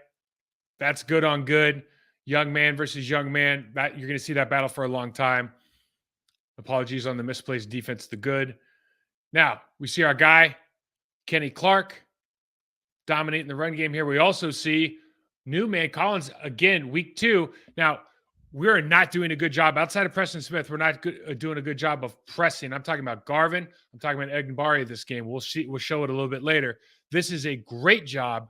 [SPEAKER 2] That's good on good. Young man versus young man. That you're going to see that battle for a long time. Apologies on the misplaced defense. The good. Now we see our guy Kenny Clark dominating the run game here. We also see new man Collins again, week 2. Now, we're not doing a good job outside of Preston Smith. We're not doing a good job of pressing. I'm talking about Garvin. I'm talking about Egnbari this game. We'll show it a little bit later. This is a great job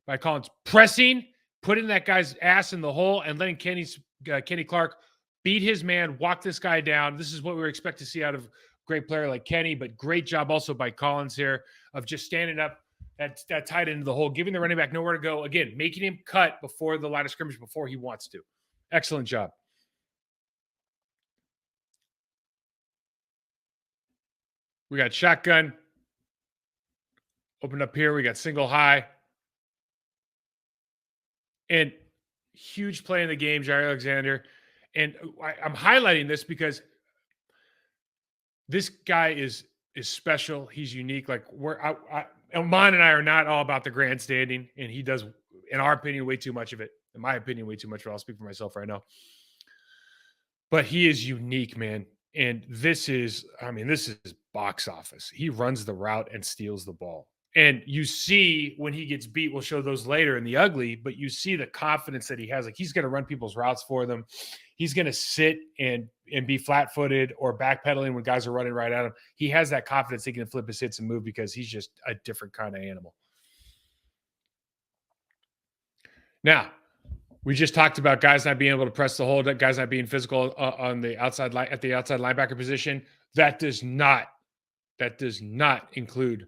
[SPEAKER 2] by Collins pressing, putting that guy's ass in the hole, and letting Kenny Clark beat his man, walk this guy down. This is what we expect to see out of a great player like Kenny, but great job also by Collins here of just standing up that tight end of the hole, giving the running back nowhere to go. Again, making him cut before the line of scrimmage before he wants to. Excellent job. We got shotgun. Open up here. We got single high. And huge play in the game, Jair Alexander. And I'm highlighting this because this guy is special. He's unique. Like Ahman and I are not all about the grandstanding, and he does, in our opinion, way too much of it. In my opinion, way too much. But I'll speak for myself right now. But he is unique, man. And this is box office. He runs the route and steals the ball. And you see when he gets beat, we'll show those later in the ugly, but you see the confidence that he has. Like, he's going to run people's routes for them. He's going to sit and be flat-footed or backpedaling when guys are running right at him. He has that confidence. He can flip his hits and move because he's just a different kind of animal. Now, we just talked about guys not being able to press the hold, guys not being physical on the outside line at the outside linebacker position. That does not include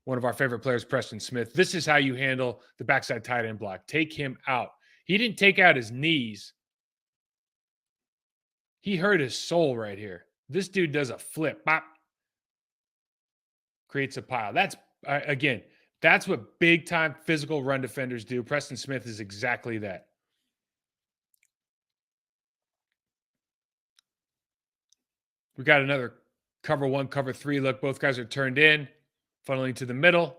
[SPEAKER 2] one of our favorite players, Preston Smith. This is how you handle the backside tight end block. Take him out. He didn't take out his knees. He hurt his soul right here. This dude does a flip. Bop. Creates a pile. That's what big-time physical run defenders do. Preston Smith is exactly that. We got another cover 1, cover 3 look. Both guys are turned in, funneling to the middle.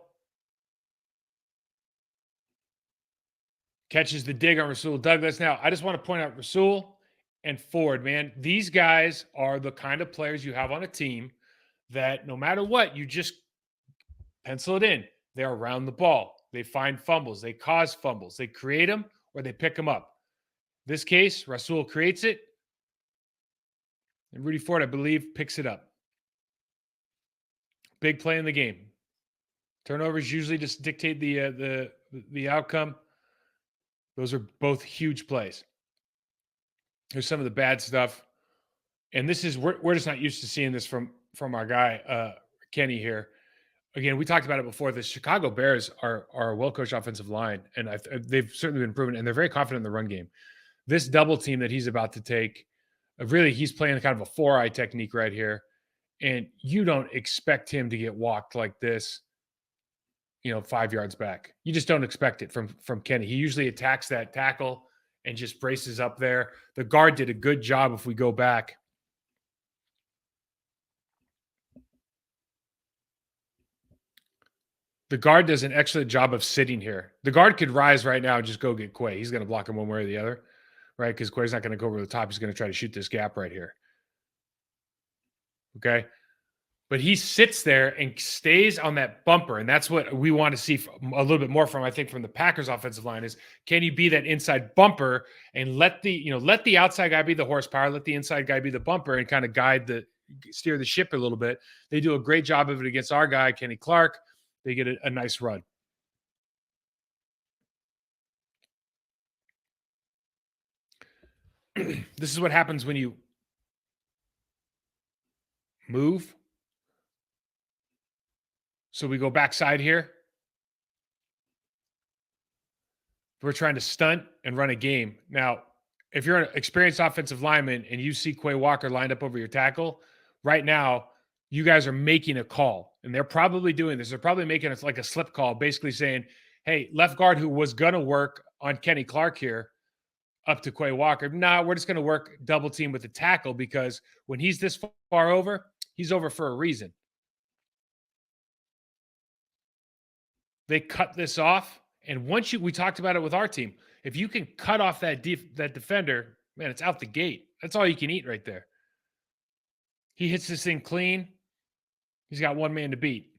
[SPEAKER 2] Catches the dig on Rasul Douglas. Now, I just want to point out Rasul and Ford, man. These guys are the kind of players you have on a team that no matter what, you just pencil it in. They're around the ball. They find fumbles. They cause fumbles. They create them or they pick them up. This case, Rasul creates it. And Rudy Ford, I believe, picks it up. Big play in the game. Turnovers usually just dictate the outcome. Those are both huge plays. Here's some of the bad stuff. And this is, we're just not used to seeing this from our guy, Kenny here. Again, we talked about it before. The Chicago Bears are a well-coached offensive line, and they've certainly been proven, and they're very confident in the run game. This double team that he's about to take, really, he's playing kind of a 4-eye technique right here, and you don't expect him to get walked like this, 5 yards back. You just don't expect it from Kenny. He usually attacks that tackle and just braces up there. The guard did a good job if we go back. The guard does an excellent job of sitting here. The guard could rise right now and just go get Quay. He's going to block him one way or the other, right? Because Quay's not going to go over the top. He's going to try to shoot this gap right here. Okay? But he sits there and stays on that bumper, and that's what we want to see a little bit more from, I think, from the Packers offensive line is, can you be that inside bumper and let the outside guy be the horsepower, let the inside guy be the bumper and kind of steer the ship a little bit. They do a great job of it against our guy, Kenny Clark. They get a nice run. This is what happens when you move. So we go backside here. We're trying to stunt and run a game. Now, if you're an experienced offensive lineman and you see Quay Walker lined up over your tackle, right now, you guys are making a call. And they're probably doing this. They're probably making it like a slip call, basically saying, hey, left guard who was going to work on Kenny Clark here up to Quay Walker. Nah, we're just going to work double team with the tackle because when he's this far over, he's over for a reason. They cut this off. And once we talked about it with our team, if you can cut off that defender, man, it's out the gate. That's all you can eat right there. He hits this thing clean. He's got one man to beat.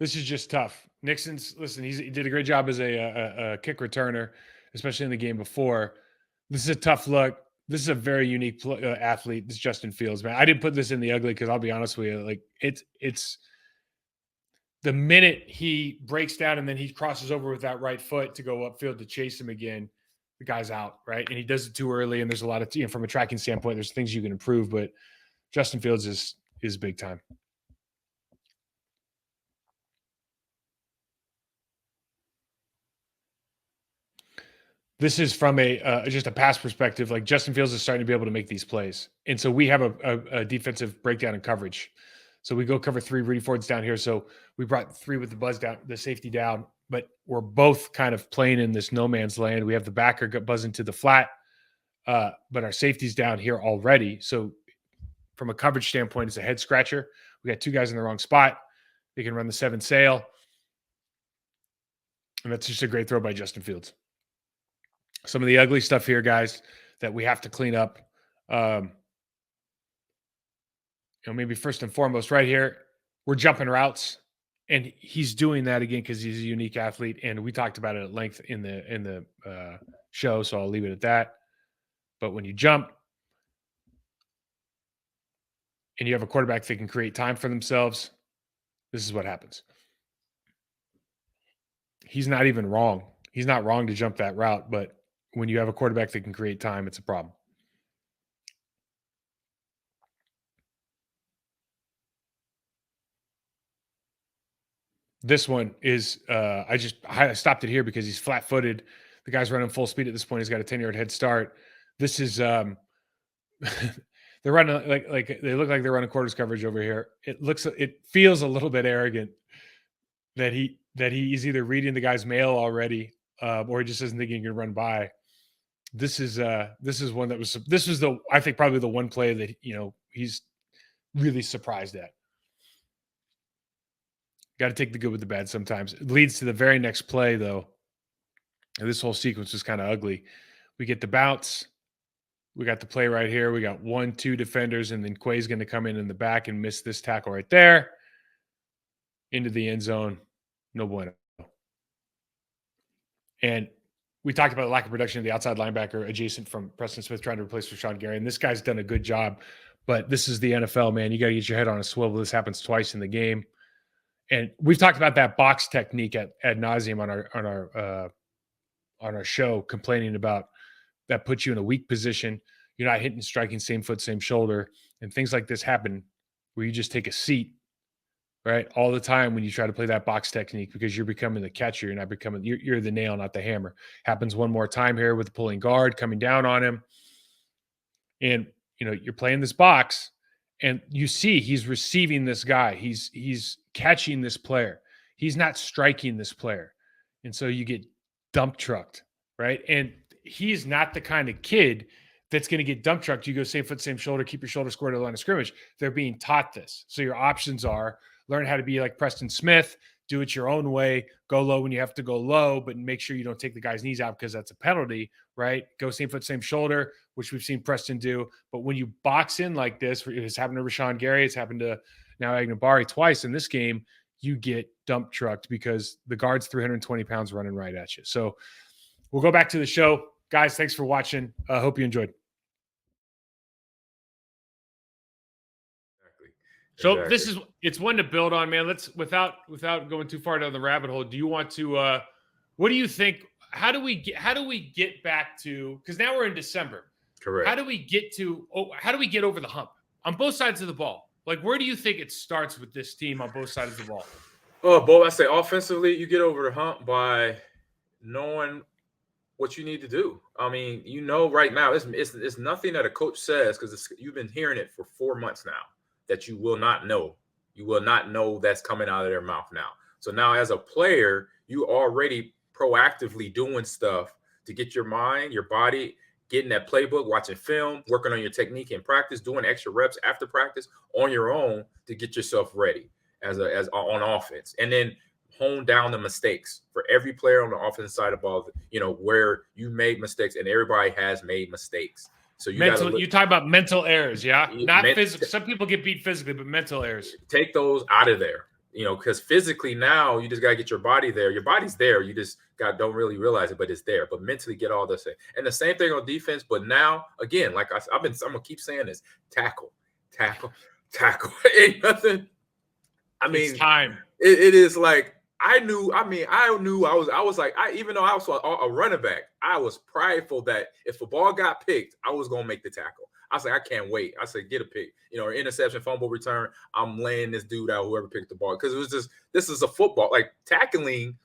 [SPEAKER 2] This is just tough. Nixon's, listen, he did a great job as a kick returner, especially in the game before. This is a tough look. This is a very unique athlete. This Justin Fields, man. I didn't put this in the ugly because I'll be honest with you. Like it's the minute he breaks down and then he crosses over with that right foot to go upfield to chase him again, the guy's out, right? And he does it too early. And there's a lot of, from a tracking standpoint, there's things you can improve, but Justin Fields is big time. This is from just a pass perspective. Like Justin Fields is starting to be able to make these plays. And so we have a defensive breakdown in coverage. So we go cover 3, Rudy Ford's down here. So we brought 3 with the buzz down, the safety down, but we're both kind of playing in this no man's land. We have the backer buzzing to the flat, but our safety's down here already. So from a coverage standpoint, it's a head scratcher. We got 2 guys in the wrong spot. They can run the 7 sail. And that's just a great throw by Justin Fields. Some of the ugly stuff here, guys, that we have to clean up. Maybe first and foremost, right here, we're jumping routes, and he's doing that again because he's a unique athlete, and we talked about it at length in the show, so I'll leave it at that. But when you jump, and you have a quarterback that can create time for themselves, this is what happens. He's not even wrong. He's not wrong to jump that route, but when you have a quarterback that can create time, it's a problem. This one is, I stopped it here because he's flat-footed. The guy's running full speed at this point. He's got a 10-yard head start. This is, they're running like they look like they're running quarters coverage over here. It feels a little bit arrogant that he's either reading the guy's mail already or he just doesn't think he can run by. This is one that was I think probably the one play that he's really surprised at. Got to take the good with the bad sometimes. It leads to the very next play, though. And this whole sequence was kind of ugly. We get the bounce. We got the play right here. We got 1-2 defenders, and then Quay's going to come in the back and miss this tackle right there into the end zone. No bueno. And we talked about the lack of production of the outside linebacker adjacent from Preston Smith trying to replace Rashawn Gary. And this guy's done a good job, but this is the NFL, man. You got to get your head on a swivel. This happens twice in the game. And we've talked about that box technique ad nauseum on our show, complaining about that puts you in a weak position. You're not hitting, striking, same foot, same shoulder. And things like this happen where you just take a seat, right? All the time when you try to play that box technique, because you're becoming the catcher. You're not becoming, you're the nail, not the hammer. Happens one more time here with the pulling guard coming down on him. And, you're playing this box and you see he's receiving this guy. He's catching this player. He's not striking this player. And so you get dump trucked, right? And he's not the kind of kid that's going to get dump trucked. You go same foot, same shoulder, keep your shoulder square to the line of scrimmage. They're being taught this. So your options are learn how to be like Preston Smith, do it your own way, go low when you have to go low, but make sure you don't take the guy's knees out because that's a penalty, right? Go same foot, same shoulder, which we've seen Preston do. But when you box in like this, it's happened to Rashawn Gary, it's happened to now Agnabari twice in this game, you get dump trucked because the guard's 320 pounds running right at you. So we'll go back to the show. Guys, thanks for watching. I hope you enjoyed. So it's one to build on, man. Let's without going too far down the rabbit hole. Do you want to? What do you think? How do we get back to? Because now we're in December.
[SPEAKER 1] Correct.
[SPEAKER 2] How do we get over the hump on both sides of the ball? Like, where do you think it starts with this team on both sides of the ball?
[SPEAKER 1] Oh, Bo, I say offensively, you get over the hump by knowing what you need to do. I mean, right now it's nothing that a coach says, because you've been hearing it for 4 months now, that you will not know. You will not know that's coming out of their mouth now. So now as a player, you already proactively doing stuff to get your mind, your body, getting that playbook, watching film, working on your technique in practice, doing extra reps after practice on your own to get yourself ready as on offense. And then hone down the mistakes for every player on the offensive side of the ball, where you made mistakes, and everybody has made mistakes. So you talk
[SPEAKER 2] about mental errors, yeah? Not physical. Some people get beat physically, but mental errors.
[SPEAKER 1] Take those out of there, because physically now you just got to get your body there. Your body's there. You just don't really realize it, but it's there. But mentally get all this in. And the same thing on defense. But now, again, like I'm going to keep saying this, tackle. Ain't nothing. I mean,
[SPEAKER 2] it's time.
[SPEAKER 1] It is like, I knew I was like, even though I was a running back, I was prideful that if a ball got picked, I was going to make the tackle. I was like, I can't wait. I said, get a pick, interception, fumble return. I'm laying this dude out, whoever picked the ball. Because it was just, this is a football. Like, tackling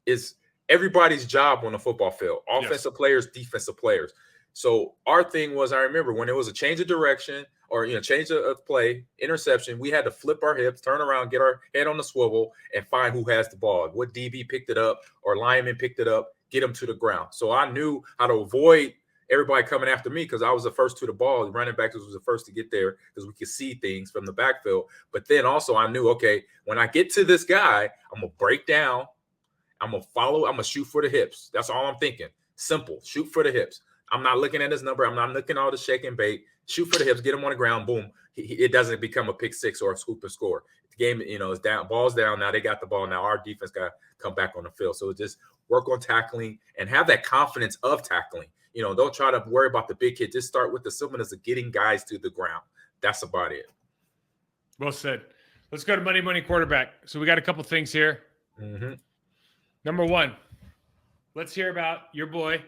[SPEAKER 1] is everybody's job on the football field. Offensive players, defensive players. So our thing was, I remember when it was a change of direction or, change of play, interception, we had to flip our hips, turn around, get our head on the swivel, and find who has the ball. What DB picked it up or lineman picked it up, get them to the ground. So I knew how to avoid everybody coming after me because I was the first to the ball. The running back was the first to get there because we could see things from the backfield. But then also I knew, okay, when I get to this guy, I'm going to break down. I'm going to follow. I'm going to shoot for the hips. That's all I'm thinking. Simple. Shoot for the hips. I'm not looking at his number. I'm not looking at all the shake and bait. Shoot for the hips. Get him on the ground. Boom. It doesn't become a pick six or a scoop and score. The game, is down. Ball's down. Now they got the ball. Now our defense got to come back on the field. So just work on tackling and have that confidence of tackling. Don't try to worry about the big hit. Just start with the simpleness of getting guys to the ground. That's about it.
[SPEAKER 2] Well said. Let's go to Money Money Quarterback. So we got a couple things here.
[SPEAKER 1] Mm-hmm.
[SPEAKER 2] Number one, let's hear about your boy,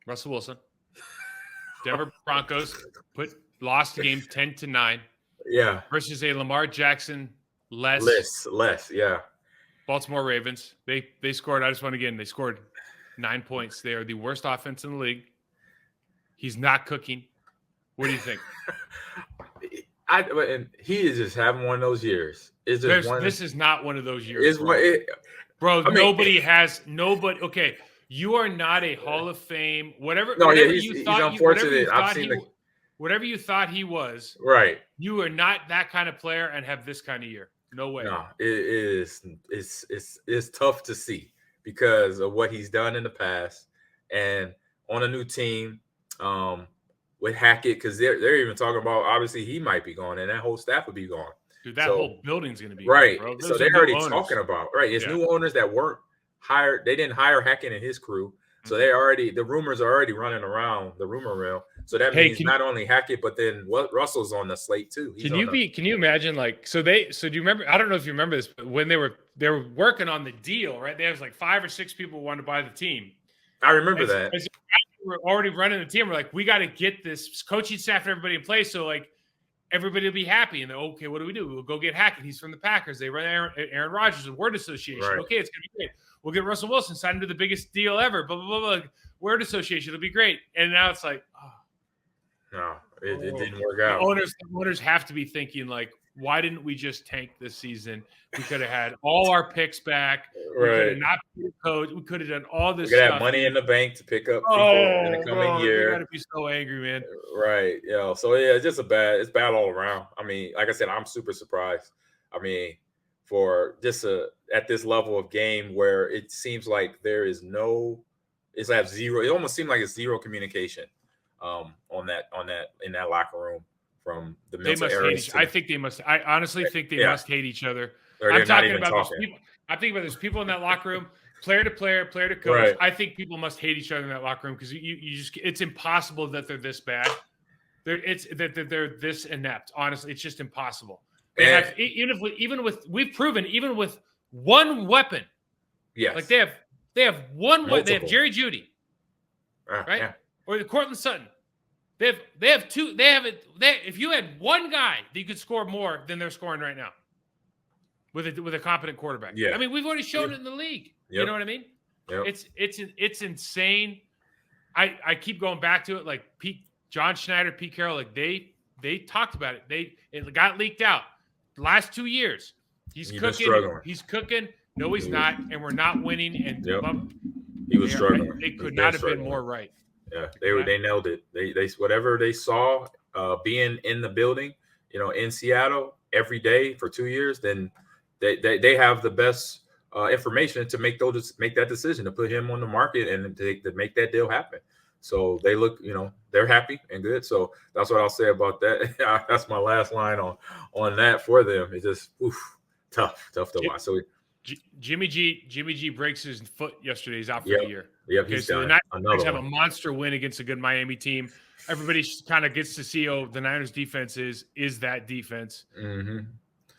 [SPEAKER 2] Russell Wilson. Denver Broncos lost the game 10-9.
[SPEAKER 1] Yeah.
[SPEAKER 2] Versus a Lamar Jackson less.
[SPEAKER 1] Yeah.
[SPEAKER 2] Baltimore Ravens. They scored. I just want to get in. They scored 9 points. They are the worst offense in the league. He's not cooking. What do you think?
[SPEAKER 1] And he is just having one of those years.
[SPEAKER 2] This is not one of those years. Bro, nobody. Okay, You are not a Hall of Fame, whatever.
[SPEAKER 1] No,
[SPEAKER 2] Whatever
[SPEAKER 1] yeah,
[SPEAKER 2] you
[SPEAKER 1] he's
[SPEAKER 2] thought,
[SPEAKER 1] unfortunate. I've seen
[SPEAKER 2] whatever you thought he was.
[SPEAKER 1] right.
[SPEAKER 2] You are not that kind of player and have this kind of year. No way.
[SPEAKER 1] No, it is. It's tough to see because of what he's done in the past, and on a new team, with Hackett, because they're even talking about obviously he might be gone, and that whole staff would be gone.
[SPEAKER 2] Dude, that
[SPEAKER 1] So
[SPEAKER 2] whole building's going to be
[SPEAKER 1] right.
[SPEAKER 2] gone, bro.
[SPEAKER 1] So
[SPEAKER 2] Those
[SPEAKER 1] they're
[SPEAKER 2] are new
[SPEAKER 1] already
[SPEAKER 2] owners.
[SPEAKER 1] talking about it's
[SPEAKER 2] Yeah.
[SPEAKER 1] new owners that weren't hired. They didn't hire Hackett and his crew. So they already, the rumors are already running around the rumor mill. So that means not only Hackett, but then Russell's on the slate too.
[SPEAKER 2] Can you imagine, like, so do you remember, I don't know if you remember this, but when they were working on the deal, right? There was like 5 or 6 people who wanted to buy the team.
[SPEAKER 1] I remember that.
[SPEAKER 2] As we're already running the team. We're like, we got to get this coaching staff and everybody in place. So like everybody will be happy. And they're okay, what do we do? We'll go get Hackett. He's from the Packers. They run Aaron Rodgers, a word association.
[SPEAKER 1] Right.
[SPEAKER 2] Okay, it's going to be great. We'll get Russell Wilson signed into the biggest deal ever. Blah, blah, blah, blah. Word association. It'll be great. And now it's like,
[SPEAKER 1] no, it didn't work out.
[SPEAKER 2] The owners have to be thinking like, why didn't we just tank this season? We could have had all our picks back.
[SPEAKER 1] Right.
[SPEAKER 2] We could have not paid a coach. We could have done all this
[SPEAKER 1] We could
[SPEAKER 2] stuff.
[SPEAKER 1] have money in the bank to pick up people in the coming year.
[SPEAKER 2] You gotta be so angry, man.
[SPEAKER 1] Right. Yeah. So yeah, it's bad all around. I mean, like I said, I'm super surprised. I mean, for just at this level of game where it seems like there is it's like zero. It almost seemed like it's zero communication on that in that locker room from the mental errors.
[SPEAKER 2] I think they must. I honestly think they must hate each other.
[SPEAKER 1] I'm talking about those
[SPEAKER 2] people. I'm thinking about there's people in that locker room, player to player, player to coach. Right. I think people must hate each other in that locker room because you just, it's impossible that they're this bad. They're this inept. Honestly, it's just impossible. We've proven even with one weapon.
[SPEAKER 1] Yes.
[SPEAKER 2] Like they have one weapon. They have Jerry Jeudy, right?
[SPEAKER 1] Yeah.
[SPEAKER 2] Or the Cortland Sutton. They have two. If you had one guy that you could score more than they're scoring right now, with a competent quarterback.
[SPEAKER 1] Yeah.
[SPEAKER 2] I mean, we've already shown it in the league. Yep. You know what I mean?
[SPEAKER 1] Yep.
[SPEAKER 2] It's insane. I keep going back to it. Like John Schneider, Pete Carroll, like they talked about it. It got leaked out. The last 2 years, he's cooking. He's cooking. No, he's not, and we're not winning. And
[SPEAKER 1] he was struggling.
[SPEAKER 2] They could not have been more right.
[SPEAKER 1] Yeah, they nailed it. They whatever they saw being in the building, in Seattle every day for 2 years, then they have the best information to make that decision to put him on the market and to make that deal happen. So they look, they're happy and good. So that's what I'll say about that. That's my last line on that for them. It's just tough to watch. So
[SPEAKER 2] Jimmy G breaks his foot yesterday. He's out for the year.
[SPEAKER 1] Yep,
[SPEAKER 2] okay, so the Niners have a monster win against a good Miami team. Everybody kind of gets to see the Niners defense is that defense.
[SPEAKER 1] Mm-hmm.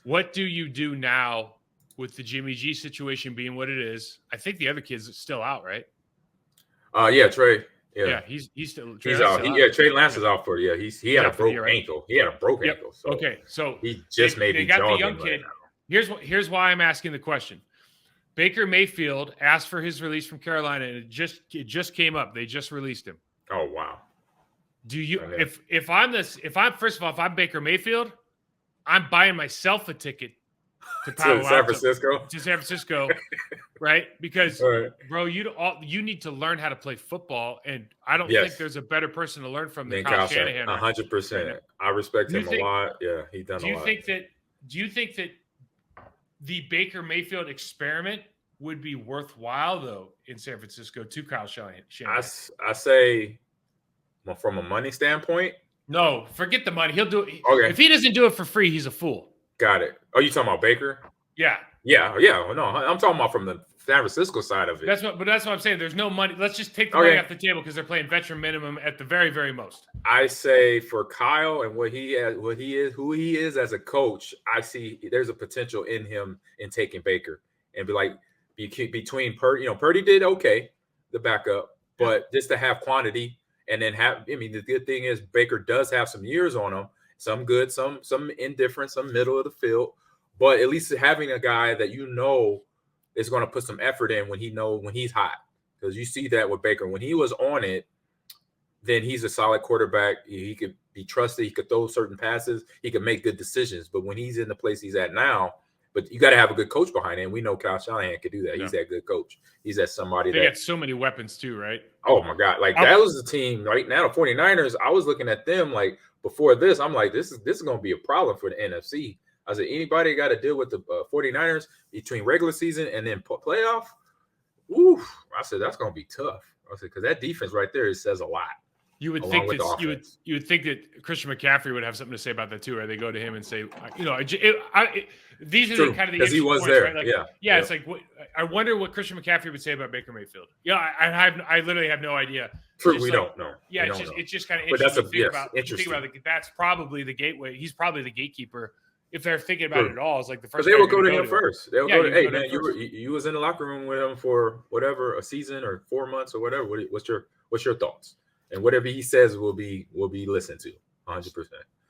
[SPEAKER 2] What do you do now with the Jimmy G situation being what it is? I think the other kid's still out, right?
[SPEAKER 1] Trey.
[SPEAKER 2] Yeah, he's still
[SPEAKER 1] out. Trey Lance is out for he had a broken ankle. He had a broken ankle. So
[SPEAKER 2] okay, so
[SPEAKER 1] he just
[SPEAKER 2] they got the young kid. Here's why I'm asking the question. Baker Mayfield asked for his release from Carolina, and it just came up. They just released him.
[SPEAKER 1] Oh wow!
[SPEAKER 2] Do you if I'm Baker Mayfield, I'm buying myself a ticket to
[SPEAKER 1] San Francisco.
[SPEAKER 2] To San Francisco, right? Because bro, you need to learn how to play football, and I don't think there's a better person to learn from than Kyle Shanahan.
[SPEAKER 1] 100%. I respect him a lot. Yeah, he's done a lot.
[SPEAKER 2] Do you think that the Baker Mayfield experiment would be worthwhile, though, in San Francisco to Kyle Shanahan?
[SPEAKER 1] I say, from a money standpoint.
[SPEAKER 2] No, forget the money. He'll do it.
[SPEAKER 1] Okay.
[SPEAKER 2] If he doesn't do it for free, he's a fool.
[SPEAKER 1] Got it. Oh, you talking about Baker?
[SPEAKER 2] Yeah.
[SPEAKER 1] Yeah. No, I'm talking about from the San Francisco side of it.
[SPEAKER 2] That's what I'm saying. There's no money. Let's just take the money off the table because they're playing veteran minimum at the very, very most.
[SPEAKER 1] I say for Kyle and who he is as a coach, I see there's a potential in him in taking Baker and be like between Purdy. Purdy did okay, the backup, but just to have quantity and then the good thing is Baker does have some years on him, some good, some indifferent, some middle of the field, but at least having a guy that is going to put some effort in when he's hot. Because you see that with Baker. When he was on it, then he's a solid quarterback. He could be trusted. He could throw certain passes. He could make good decisions. But when he's in the place he's at now, But you got to have a good coach behind it. And we know Kyle Shanahan could do that.
[SPEAKER 2] Yeah.
[SPEAKER 1] He's that good coach. He's that somebody
[SPEAKER 2] they
[SPEAKER 1] that
[SPEAKER 2] got so many weapons too, right?
[SPEAKER 1] Oh my God. Like that was the team right now. The 49ers, I was looking at them like before this. I'm like, this is going to be a problem for the NFC. I said, anybody got to deal with the 49ers between regular season and then playoff? Ooh, I said, that's going to be tough. I said, because that defense right there, it says a lot.
[SPEAKER 2] You would think that you would think that Christian McCaffrey would have something to say about that too, or they go to him and say, these are the kind of the
[SPEAKER 1] because he was
[SPEAKER 2] points,
[SPEAKER 1] there,
[SPEAKER 2] right? Like,
[SPEAKER 1] yeah.
[SPEAKER 2] It's like I wonder what Christian McCaffrey would say about Baker Mayfield. Yeah, I literally have no idea.
[SPEAKER 1] True, we don't know.
[SPEAKER 2] Yeah, it's just kind of interesting.
[SPEAKER 1] Interesting.
[SPEAKER 2] That's probably the gateway. He's probably the gatekeeper. If they're thinking about it at all, it's like the first.
[SPEAKER 1] They will go to him first. They'll go to, hey man, you was in the locker room with him for whatever, a season or 4 months or whatever. What's your thoughts? And whatever he says will be listened to 100%.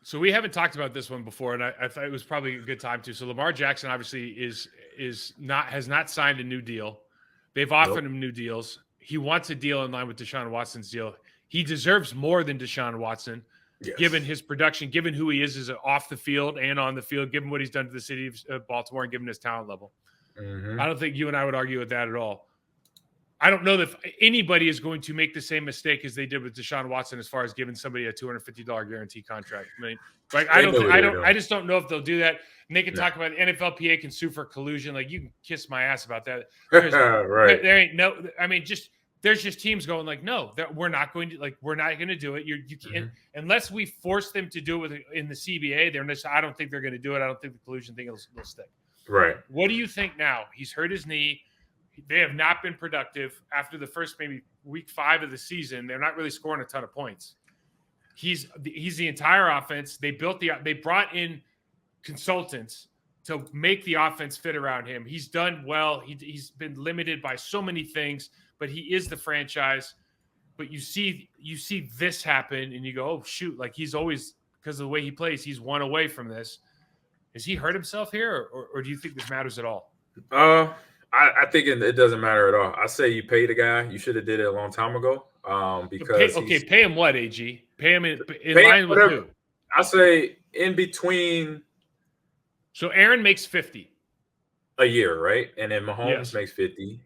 [SPEAKER 2] So we haven't talked about this one before, and I thought it was probably a good time to. So Lamar Jackson obviously has not signed a new deal. They've offered him new deals. He wants a deal in line with Deshaun Watson's deal. He deserves more than Deshaun Watson, given his production, given who he is as off the field and on the field, given what he's done to the city of Baltimore, and given his talent level.
[SPEAKER 1] Mm-hmm.
[SPEAKER 2] I don't think you and I would argue with that at all. I don't know if anybody is going to make the same mistake as they did with Deshaun Watson as far as giving somebody a $250 guarantee contract. I mean, like I just don't know if they'll do that. And they can talk about NFLPA can sue for collusion. Like, you can kiss my ass about that.
[SPEAKER 1] Right.
[SPEAKER 2] There ain't no. I mean, there's just teams going like, no, we're not going to do it. You can't unless we force them to do it in the CBA. I don't think they're going to do it. I don't think the collusion thing will stick.
[SPEAKER 1] Right.
[SPEAKER 2] What do you think now? He's hurt his knee. They have not been productive after the first maybe week 5 of the season. They're not really scoring a ton of points. He's the entire offense. They brought in consultants to make the offense fit around him. He's done well. He's been limited by so many things, but he is the franchise. But you see this happen, and you go, oh shoot! Like, he's always, because of the way he plays, he's one away from this. Has he hurt himself here, or do you think this matters at all?
[SPEAKER 1] I think it doesn't matter at all. I say you pay the guy. You should have did it a long time ago. Because
[SPEAKER 2] pay him what, AG? Pay him in line with who?
[SPEAKER 1] I say in between.
[SPEAKER 2] So Aaron makes 50
[SPEAKER 1] a year, right? And then Mahomes makes 50.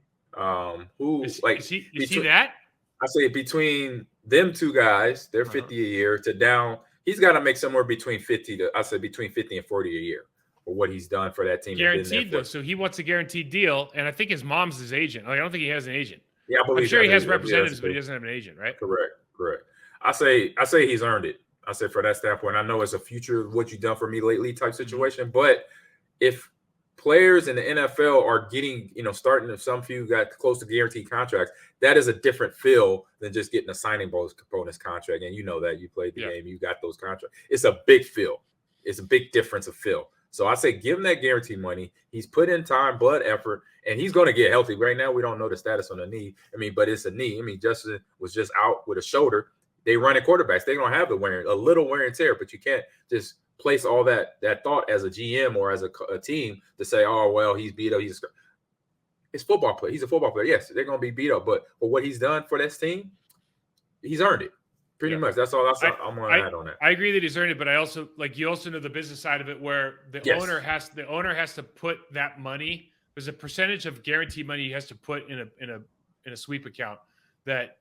[SPEAKER 2] Is he that?
[SPEAKER 1] I say between them two guys, they're 50 a year to down. He's got to make somewhere between 50 and 40 a year. For what he's done for that team.
[SPEAKER 2] Guaranteed, though. So he wants a guaranteed deal. And I think his mom's his agent. Like, I don't think he has an agent.
[SPEAKER 1] Yeah, I believe
[SPEAKER 2] I'm sure he has representatives, but he doesn't have an agent, right?
[SPEAKER 1] Correct. I say he's earned it. I say for that standpoint, I know it's a future what you've done for me lately type situation. But if players in the NFL are getting, starting if some few got close to guaranteed contracts, that is a different feel than just getting a signing bonus contract. And you know that you played the game, you got those contracts. It's a big feel. It's a big difference of feel. So I say give him that guarantee money. He's put in time, blood, effort, and he's going to get healthy. Right now, we don't know the status on the knee. But it's a knee. Justin was just out with a shoulder. They run at quarterbacks. They don't have a little wear and tear, but you can't just place all that thought as a GM or as a team to say, oh, well, he's beat up. It's football play. He's a football player. Yes, they're going to be beat up, but for what he's done for this team, he's earned it. Pretty much. That's all I'm going to add on that.
[SPEAKER 2] I agree that he's earned it, but you also know the business side of it, where the owner has to put that money. There's a percentage of guaranteed money he has to put in a sweep account that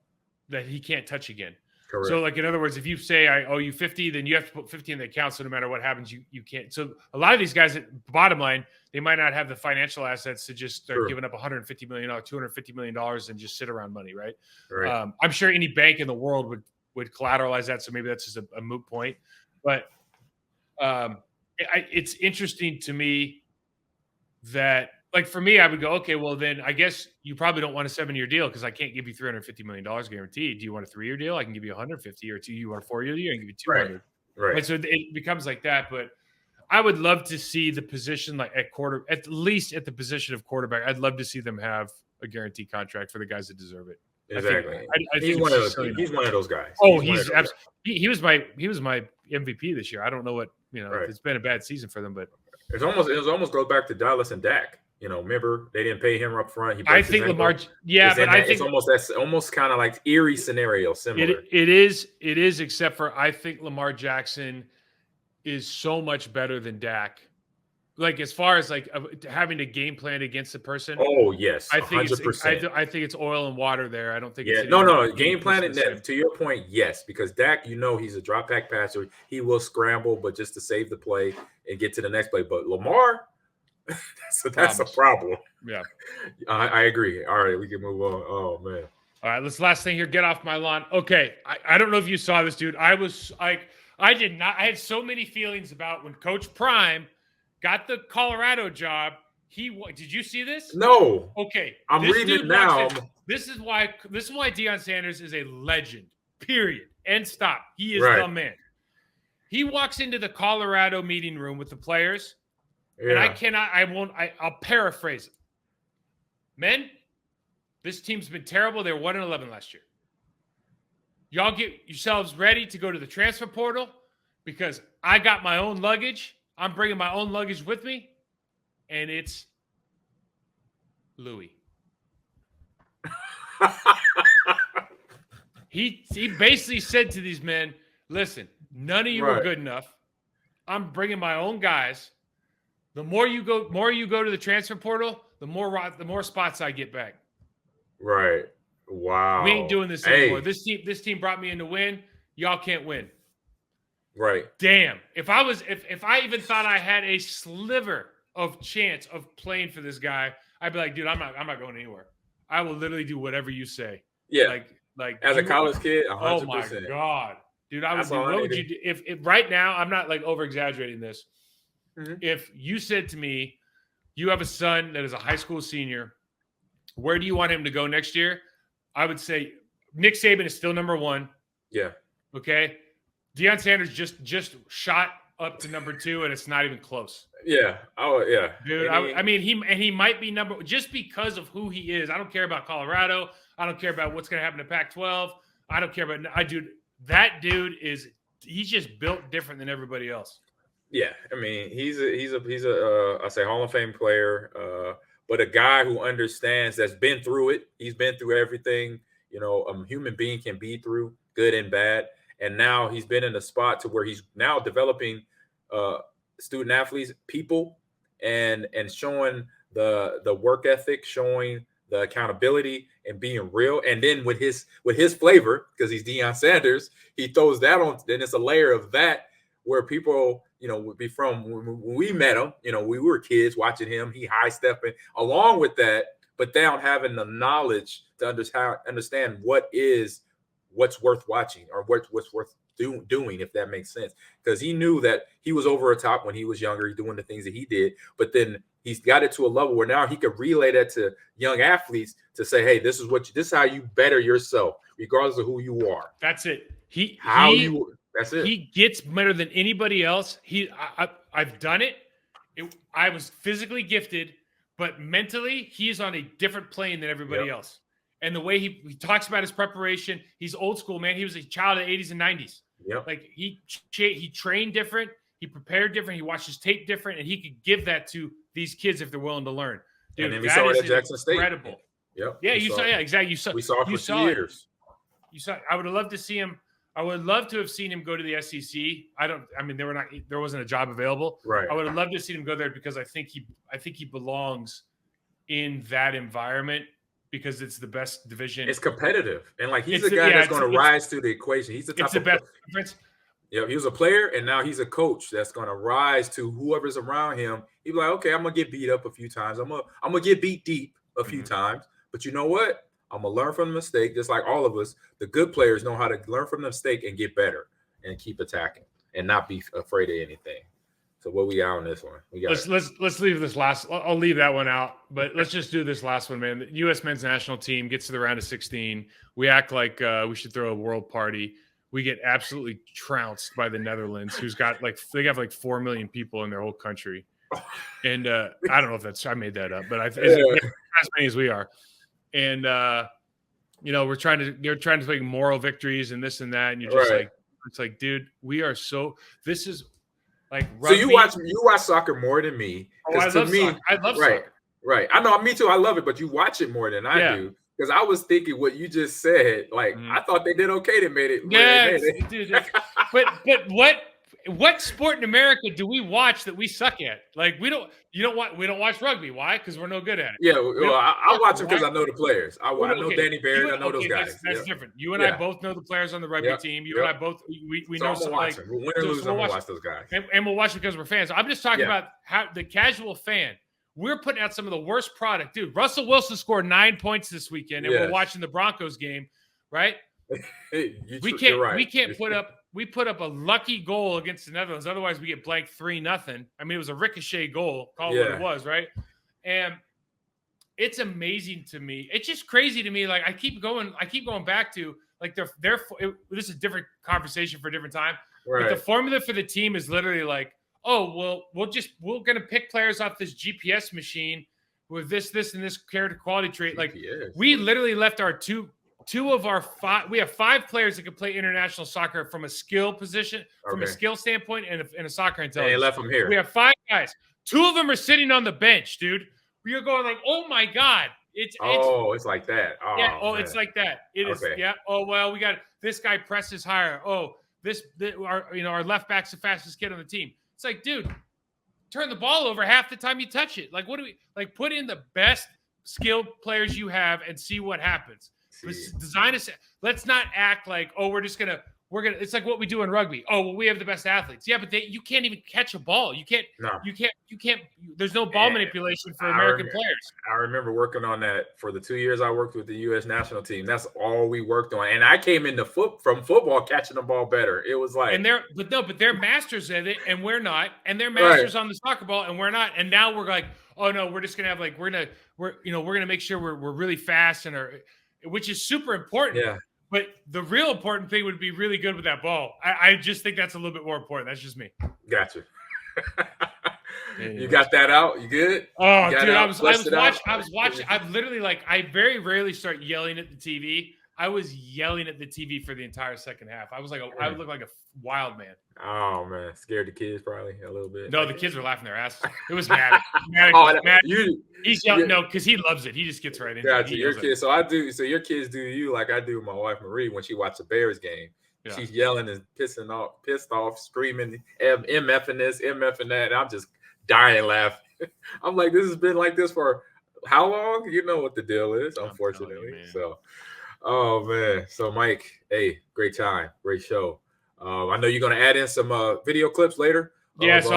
[SPEAKER 2] he can't touch again.
[SPEAKER 1] Correct.
[SPEAKER 2] So, like, in other words, if you say I owe you 50, then you have to put 50 in the account. So no matter what happens, you can't. So a lot of these guys, bottom line, they might not have the financial assets to just start giving up $150 million, $250 million, and just sit around money, right? I'm sure any bank in the world would collateralize that, so maybe that's just a moot point. But it's interesting to me that, like, for me, I would go, okay, well, then I guess you probably don't want a 7-year deal because I can't give you $350 million guaranteed. Do you want a 3-year deal? I can give you 150, or you want a 4-year deal? I can give you 200.
[SPEAKER 1] Right.
[SPEAKER 2] And so it becomes like that. But I would love to see the position, like at least at the position of quarterback. I'd love to see them have a guaranteed contract for the guys that deserve it.
[SPEAKER 1] Exactly.
[SPEAKER 2] I think
[SPEAKER 1] he's one of those guys.
[SPEAKER 2] Oh, he was my MVP this year. I don't know what It's been a bad season for them, but
[SPEAKER 1] it almost goes back to Dallas and Dak. Remember they didn't pay him up front.
[SPEAKER 2] I think Lamar. Yeah, but I think
[SPEAKER 1] it's almost kind of like eerie scenario. Similar.
[SPEAKER 2] It is, except for I think Lamar Jackson is so much better than Dak, like as far as like having to game plan against the person.
[SPEAKER 1] Oh yes,
[SPEAKER 2] I think
[SPEAKER 1] 100%.
[SPEAKER 2] I think it's oil and water there. I don't think it's
[SPEAKER 1] no. Game planning. To your point, yes, because Dak, he's a drop back passer. He will scramble, but just to save the play and get to the next play. But Lamar, that's a problem.
[SPEAKER 2] Yeah,
[SPEAKER 1] I agree. All right, we can move on. Oh man.
[SPEAKER 2] All right, let's last thing here. Get off my lawn. Okay, I don't know if you saw this, dude. I did not. I had so many feelings about when Coach Prime got the Colorado job. Did you see this?
[SPEAKER 1] No.
[SPEAKER 2] Okay,
[SPEAKER 1] I'm reading it now.
[SPEAKER 2] This is why Deion Sanders is a legend. Period. End stop. He is the man. He walks into the Colorado meeting room with the players, and I'll paraphrase it. Men, this team's been terrible. They were 1-11 last year. Y'all get yourselves ready to go to the transfer portal because I got my own luggage. I'm bringing my own luggage with me, and it's Louis. He basically said to these men, listen, none of you are good enough. I'm bringing my own guys. The more you go to the transfer portal, the more spots I get back.
[SPEAKER 1] Right. Wow.
[SPEAKER 2] We ain't doing this anymore. This team brought me in to win. Y'all can't win.
[SPEAKER 1] Right.
[SPEAKER 2] Damn. If I even thought I had a sliver of chance of playing for this guy, I'd be like, dude, I'm not going anywhere. I will literally do whatever you say.
[SPEAKER 1] Yeah. Like as a college kid, 100%.
[SPEAKER 2] Oh my God. Dude, what would you do if right now, I'm not like over exaggerating this. Mm-hmm. If you said to me, you have a son that is a high school senior, where do you want him to go next year? I would say Nick Saban is still number one.
[SPEAKER 1] Yeah.
[SPEAKER 2] Okay. Deion Sanders just shot up to number 2, and it's not even close.
[SPEAKER 1] Yeah. Oh, yeah.
[SPEAKER 2] Dude, he might be just because of who he is. I don't care about Colorado. I don't care about what's going to happen to Pac-12. I don't care about that dude he's just built different than everybody else.
[SPEAKER 1] Yeah. I mean, he's a I say Hall of Fame player, but a guy who understands, that's been through it. He's been through everything, a human being can be through, good and bad. And now he's been in a spot to where he's now developing student athletes, people, and showing the work ethic, showing the accountability, and being real. And then with his flavor, because he's Deion Sanders, he throws that on. Then it's a layer of that where people, would be from when we met him. We were kids watching him. He high stepping along with that, but they don't having the knowledge to understand what's worth watching or what's worth doing, if that makes sense. Because he knew that he was over a top when he was younger, doing the things that he did, but then he's got it to a level where now he could relay that to young athletes to say, hey, this is how you better yourself, regardless of who you are.
[SPEAKER 2] That's it.
[SPEAKER 1] That's it.
[SPEAKER 2] He gets better than anybody else. I've done it. I was physically gifted, but mentally he's on a different plane than everybody else. And the way he talks about his preparation, he's old school, man. He was a child of the 80s and 90s.
[SPEAKER 1] Yep.
[SPEAKER 2] Like he trained different, he prepared different, he watched his tape different, and he could give that to these kids if they're willing to learn. Dude,
[SPEAKER 1] and then we saw it at Jackson State.
[SPEAKER 2] Incredible.
[SPEAKER 1] Yep.
[SPEAKER 2] Yeah, exactly.
[SPEAKER 1] We saw it for 2 years.
[SPEAKER 2] I would have loved to see him. I would love to have seen him go to the SEC. There wasn't a job available.
[SPEAKER 1] Right.
[SPEAKER 2] I would have loved to see him go there because I think he belongs in that environment because it's the best division.
[SPEAKER 1] It's competitive. And he's a guy that's going to rise to the equation. He's the type of
[SPEAKER 2] best conference.
[SPEAKER 1] Yeah, he was a player and now he's a coach that's going to rise to whoever's around him. He'd be like, okay, I'm going to get beat up a few times. I'm going to get beat deep a few times. But you know what? I'm going to learn from the mistake, just like all of us. The good players know how to learn from the mistake and get better and keep attacking and not be afraid of anything. So what we got on this one?
[SPEAKER 2] Let's leave this last. I'll leave that one out, but let's just do this last one, man. The U.S. men's national team gets to the round of 16. We act like we should throw a world party. We get absolutely trounced by the Netherlands, who's got they have 4 million people in their whole country, and I don't know if I made that up, but as many as we are. And they're trying to make moral victories and this and that, and you're just it's like, dude, we are so. This is like rugby.
[SPEAKER 1] So you watch soccer more than me.
[SPEAKER 2] I love soccer.
[SPEAKER 1] Right. I know, me too. I love it, but you watch it more than I do. Because I was thinking what you just said. I thought they did okay. They made it.
[SPEAKER 2] Yeah, dude. But what What sport in America do we watch that we suck at? Like we don't watch rugby. Why? Because we're no good at it.
[SPEAKER 1] Yeah, well, I watch them because I know the players. I know Danny Barrett. I know those guys.
[SPEAKER 2] That's different. You and I both know the players on the rugby team. You and I both we know some like
[SPEAKER 1] win or lose. I'm gonna watch those guys,
[SPEAKER 2] and we'll watch because we're fans. I'm just talking about how the casual fan. We're putting out some of the worst product, dude. Russell Wilson scored 9 points this weekend, and we're watching the Broncos game, right? We can't put up. We put up a lucky goal against the Netherlands. Otherwise, we get blanked 3-0. I mean, it was a ricochet goal. Call it what it was, right? And it's amazing to me. It's just crazy to me. Like I keep going back to like this is a different conversation for a different time. Right. But the formula for the team is literally like, oh, well, we're gonna pick players off this GPS machine with this, and this character quality trait. Like we literally left our two of our five. We have 5 players that can play international soccer from a skill position, from a skill standpoint, and a soccer intelligence.
[SPEAKER 1] And they left them here.
[SPEAKER 2] We have 5 guys. 2 of them are sitting on the bench, dude. We are going like, oh my god, it's
[SPEAKER 1] like that. Oh,
[SPEAKER 2] yeah. Oh, man. It's like that. It is. Yeah. Oh well, we got this guy presses higher. Oh, our left back's the fastest kid on the team. It's like, dude, turn the ball over half the time you touch it. Like, what do we like? Put in the best skilled players you have and see what happens. Design a. Let's not act like, oh, we're gonna. It's like what we do in rugby. Oh, well, we have the best athletes. Yeah, but you can't even catch a ball. You can't. There's no ball manipulation for American players.
[SPEAKER 1] I remember working on that for the 2 years I worked with the U.S. national team. That's all we worked on. And I came into from football catching the ball better. It was like,
[SPEAKER 2] but they're masters at it, and we're not. And they're masters on the soccer ball, and we're not. And now we're like, oh no, we're just gonna have like we're gonna make sure we're really fast which is super important.
[SPEAKER 1] Yeah.
[SPEAKER 2] But the real important thing would be really good with that ball. I just think that's a little bit more important. That's just me.
[SPEAKER 1] Gotcha. You got that out? You good?
[SPEAKER 2] Oh, dude, I was watching. I'm literally like, I very rarely start yelling at the TV. I was yelling at the TV for the entire second half. I was like, I would look like a wild man.
[SPEAKER 1] Oh man, scared the kids probably a little bit.
[SPEAKER 2] No, the kids were laughing their asses. It was mad. He's yelling because he loves it. He just gets right into it.
[SPEAKER 1] Gotcha. Your kids. So your kids do you like I do with my wife Marie when she watches the Bears game. Yeah. She's yelling and pissed off, screaming, MFing this, MFing that. And I'm just dying laughing. I'm like, this has been like this for how long? You know what the deal is, unfortunately. Oh man. So Mike, hey, great time, great show. I know you're gonna add in some video clips later.
[SPEAKER 2] Yeah, so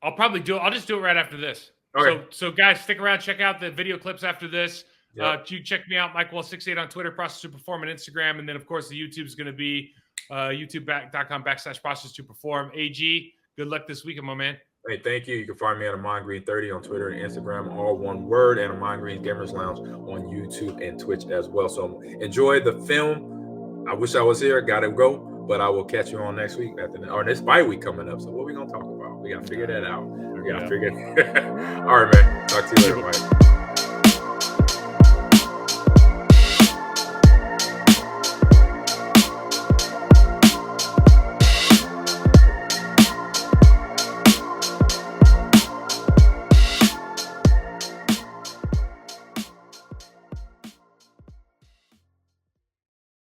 [SPEAKER 2] I'll probably do it. I'll just do it right after this.
[SPEAKER 1] Okay.
[SPEAKER 2] So guys, stick around, check out the video clips after this. Yep. You check me out, MikeWall68 on Twitter, Process to Perform on Instagram, and then of course the YouTube is going to be youtube.com/Process to Perform. AG, good luck this weekend, my man.
[SPEAKER 1] Hey, thank you. You can find me at Ahman Green 30 on Twitter and Instagram, all one word, and Ahman Green Gamers Lounge on YouTube and Twitch as well. So enjoy the film. I wish I was here. Gotta go, but I will catch you on next week or this bye week coming up. So what are we gonna talk about? We gotta figure that out. We gotta figure it. All right, man. Talk to you later, Mike.